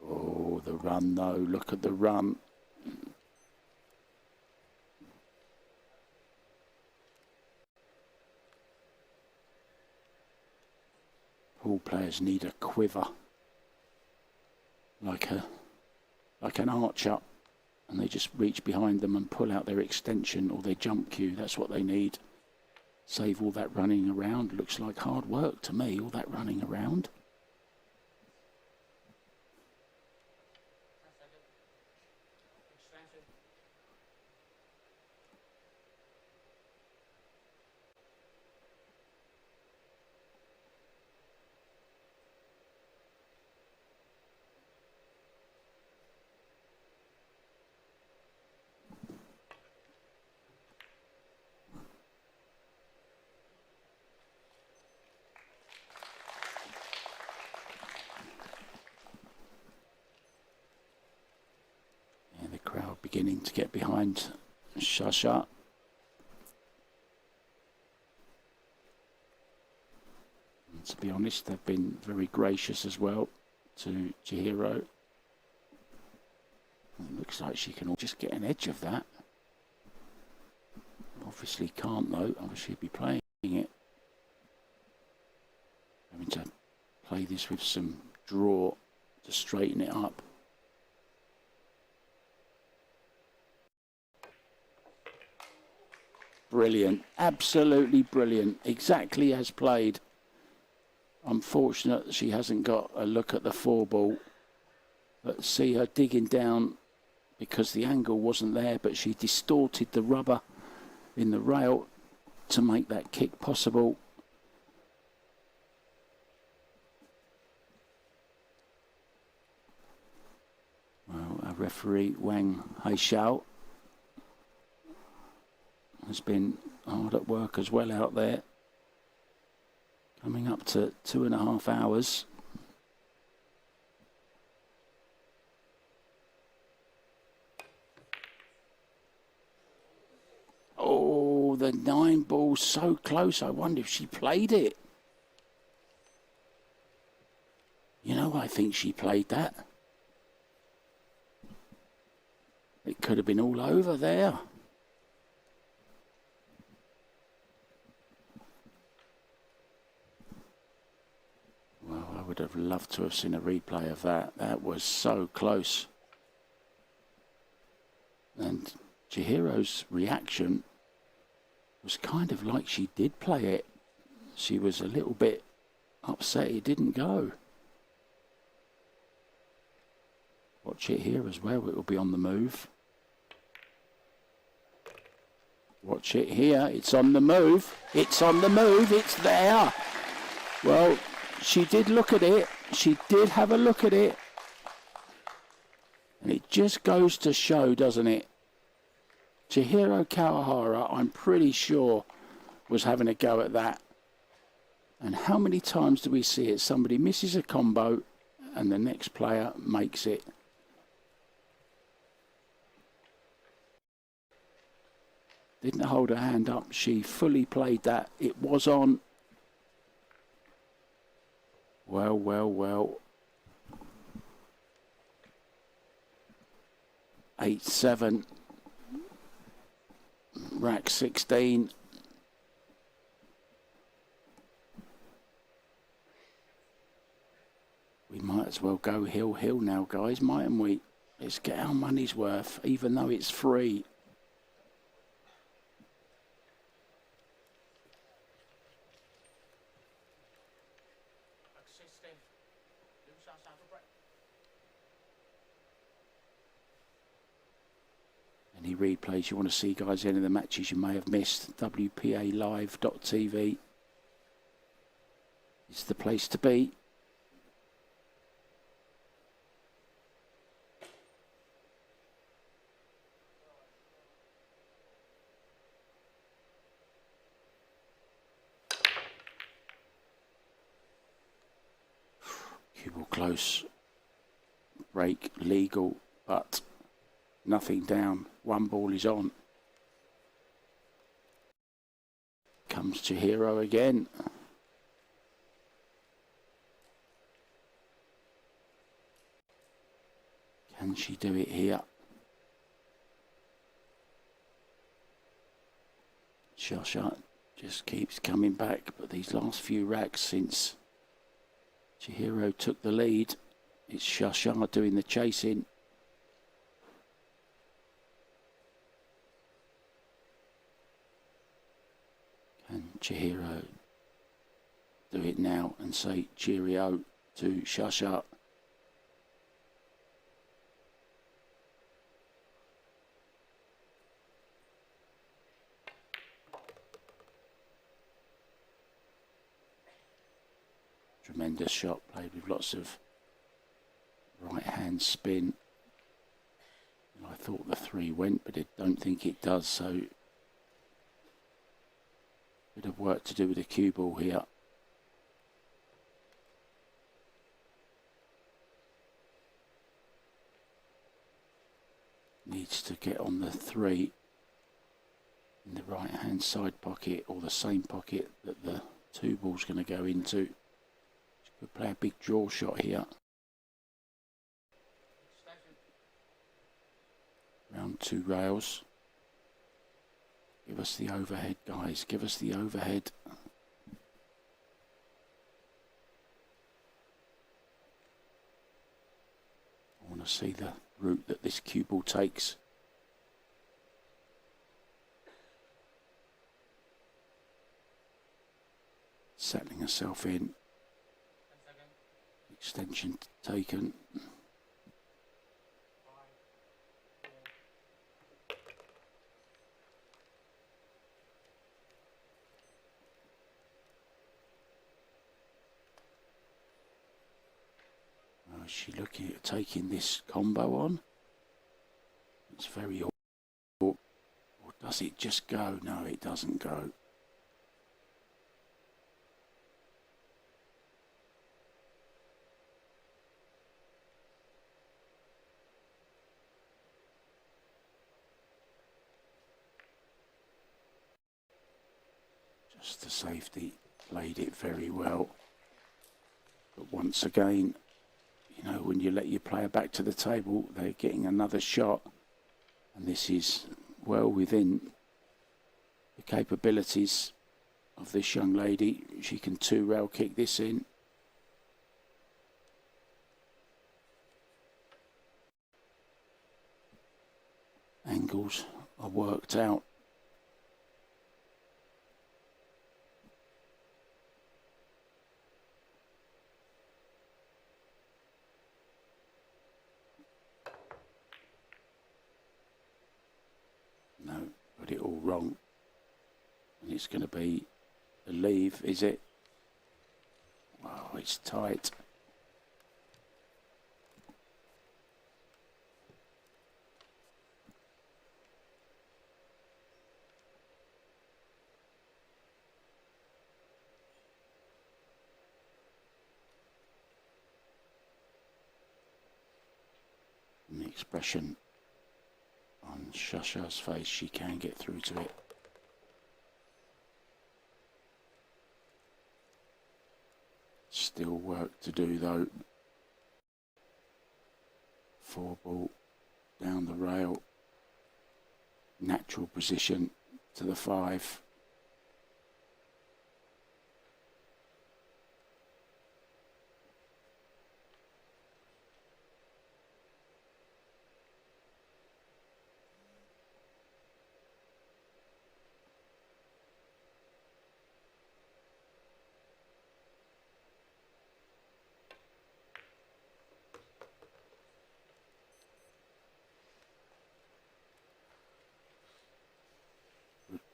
Oh, the run though. Look at the run. Pool players need a quiver, like an archer, and they just reach behind them and pull out their extension or their jump cue. That's what they need. Save all that running around. Looks like hard work to me, all that running around. Beginning to get behind Shasha. And to be honest, they've been very gracious as well to Chihiro. It looks like she can just get an edge of that. Obviously can't though, otherwise she'd be playing it. Having to play this with some draw to straighten it up. Brilliant, absolutely brilliant, exactly as played. Unfortunate that she hasn't got a look at the four ball. But see her digging down because the angle wasn't there, but she distorted the rubber in the rail to make that kick possible. Well, our referee Wang Haixiao has been hard at work as well out there. Coming up to 2.5 hours. Oh, the 9 ball so close. I wonder if she played it. You know, I think she played that. It could have been all over there. Well, I would have loved to have seen a replay of that. That was so close. And Chihiro's reaction was kind of like she did play it. She was a little bit upset it didn't go. Watch it here as well, it will be on the move. Watch it here, it's on the move. It's on the move, it's there. Well, she did look at it. She did have a look at it. And it just goes to show, doesn't it? Chihiro Kawahara, I'm pretty sure, was having a go at that. And how many times do we see it? Somebody misses a combo and the next player makes it. Didn't hold her hand up. She fully played that. It was on. Well, well, well. 8-7. Rack 16. We might as well go hill now, guys, mightn't we? Let's get our money's worth, even though it's free. Any replays you want to see, guys, any of the matches you may have missed, WPAlive.tv is the place to be. Cue ball close, break legal, but nothing down. 1 ball is on. Comes Chihiro again. Can she do it here? Shasha just keeps coming back, but these last few racks since Chihiro took the lead, it's Shasha doing the chasing. Can Chihiro do it now and say cheerio to Shasha? Tremendous shot, played with lots of right hand spin. And I thought the 3 went, but I don't think it does, so bit of work to do with the cue ball here. Needs to get on the 3 in the right hand side pocket, or the same pocket that the 2 ball's going to go into. Could play a big draw shot here. Round 2 rails. Give us the overhead, guys. Give us the overhead. I want to see the route that this cue ball takes. Settling herself in. Extension taken. is she looking at taking this combo on? It's very awkward. Or does it just go? No, it doesn't go. Just the safety, played it very well. But once again, you know, when you let your player back to the table, they're getting another shot. And this is well within the capabilities of this young lady. She can two-rail kick this in. Angles are worked out. No, got it all wrong. And it's going to be a leave, is it? Wow, it's tight. And the expression on Shasha's face, she can get through to it. Still work to do though. 4-ball down the rail. Natural position to the 5.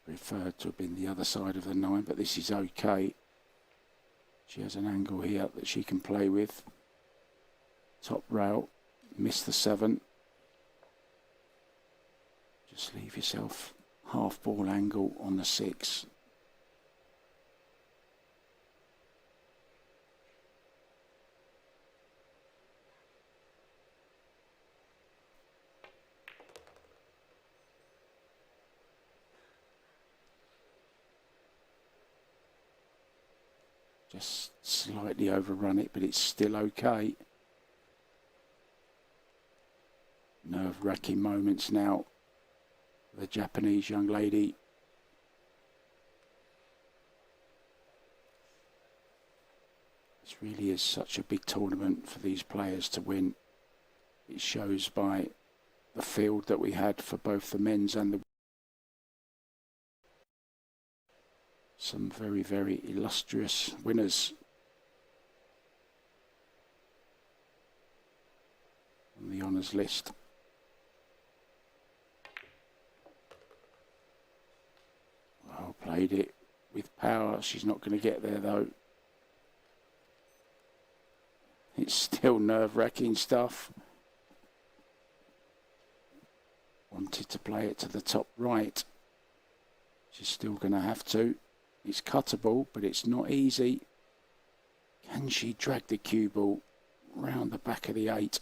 Preferred to have been the other side of the 9, but this is okay. She has an angle here that she can play with. Top rail, miss the 7. Just leave yourself half ball angle on the 6. Just slightly overrun it, but it's still okay. Nerve-wracking moments now. The Japanese young lady. This really is such a big tournament for these players to win. It shows by the field that we had for both the men's and the some very, very illustrious winners on the honours list. Well, played it with power. She's not going to get there though. It's still nerve-wracking stuff. Wanted to play it to the top right. She's still going to have to. It's cuttable, but it's not easy. Can she drag the cue ball round the back of the 8?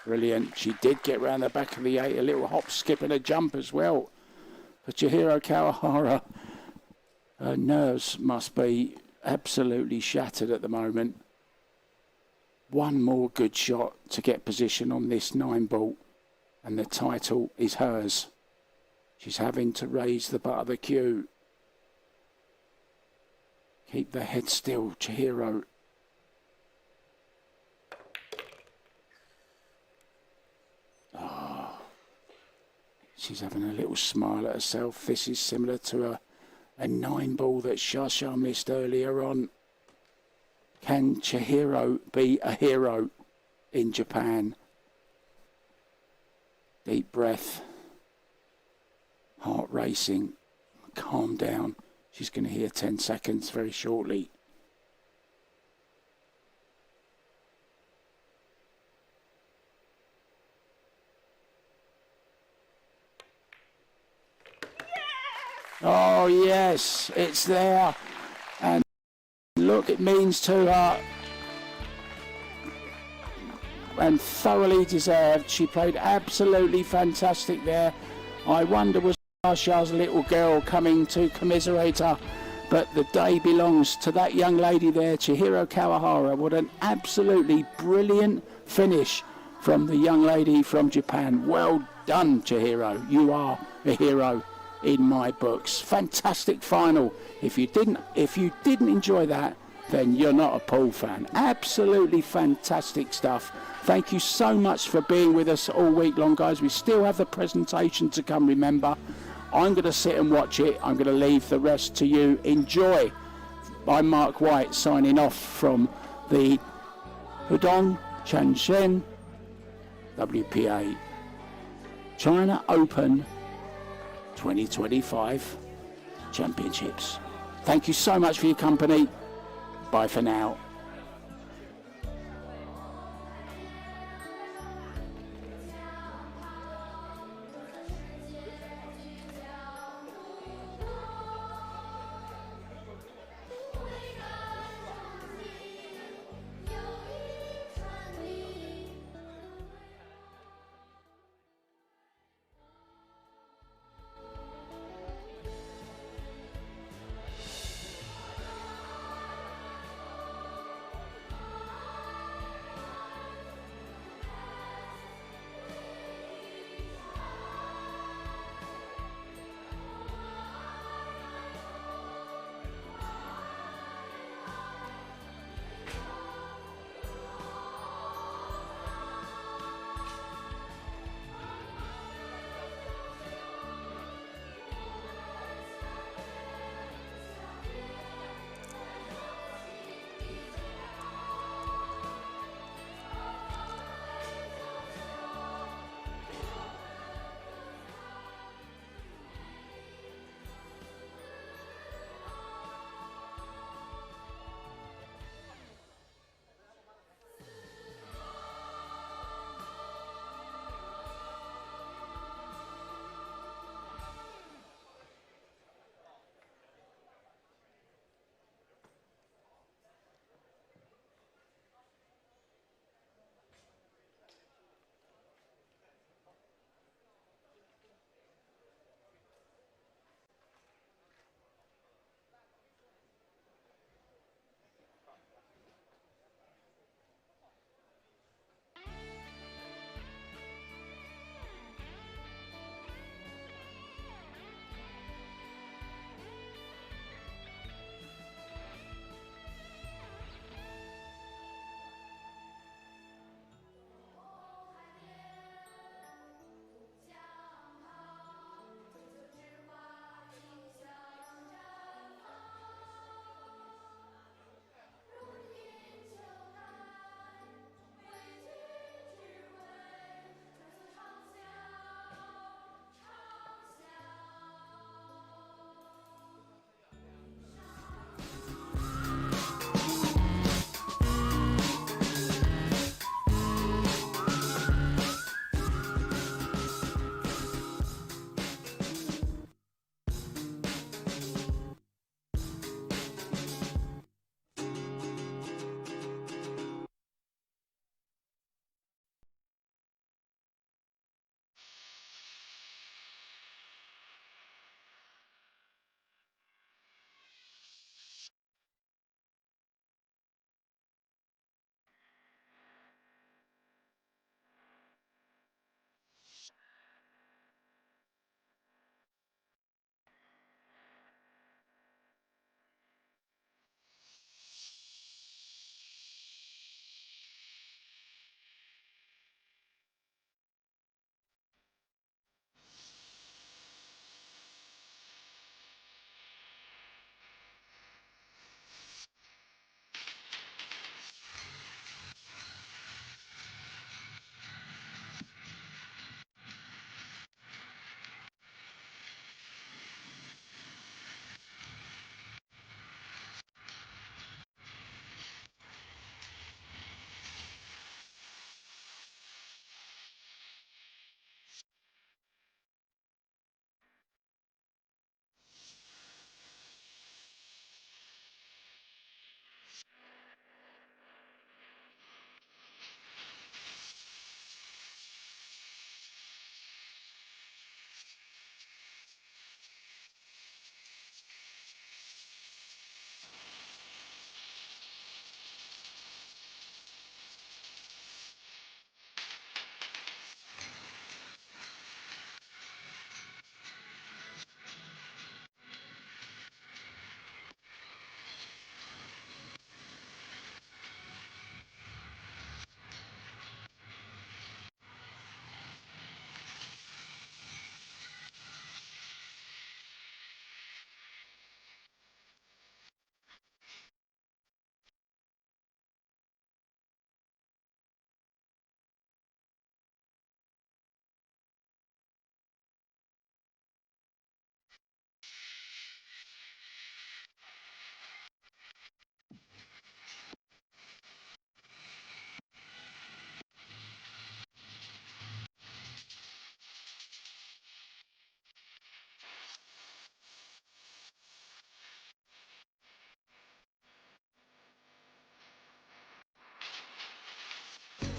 Brilliant. She did get round the back of the 8. A little hop, skip and a jump as well for Chihiro Kawahara. Her nerves must be absolutely shattered at the moment. One more good shot to get position on this 9 ball and the title is hers. She's having to raise the butt of the cue. Keep the head still, Chihiro. She's having a little smile at herself. This is similar to A 9-ball that Shasha missed earlier on. Can Chihiro be a hero in Japan? Deep breath. Heart racing. Calm down. She's going to hear 10 seconds very shortly. Oh, yes, it's there. And look, it means to her. And thoroughly deserved. She played absolutely fantastic there. I wonder, was Shasha's little girl coming to commiserate her? But the day belongs to that young lady there, Chihiro KAWAHARA. What an absolutely brilliant finish from the young lady from Japan. Well done, Chihiro. You are a hero in my books. Fantastic final. If you didn't enjoy that, then you're not a pool fan. Absolutely fantastic stuff. Thank you so much for being with us all week long, guys. We still have the presentation to come, remember. I'm going to sit and watch it. I'm going to leave the rest to you. Enjoy. I'm Mark White signing off from the Pudong Tangcheng WPA China Open 2025 Championships. Thank you so much for your company. Bye for now.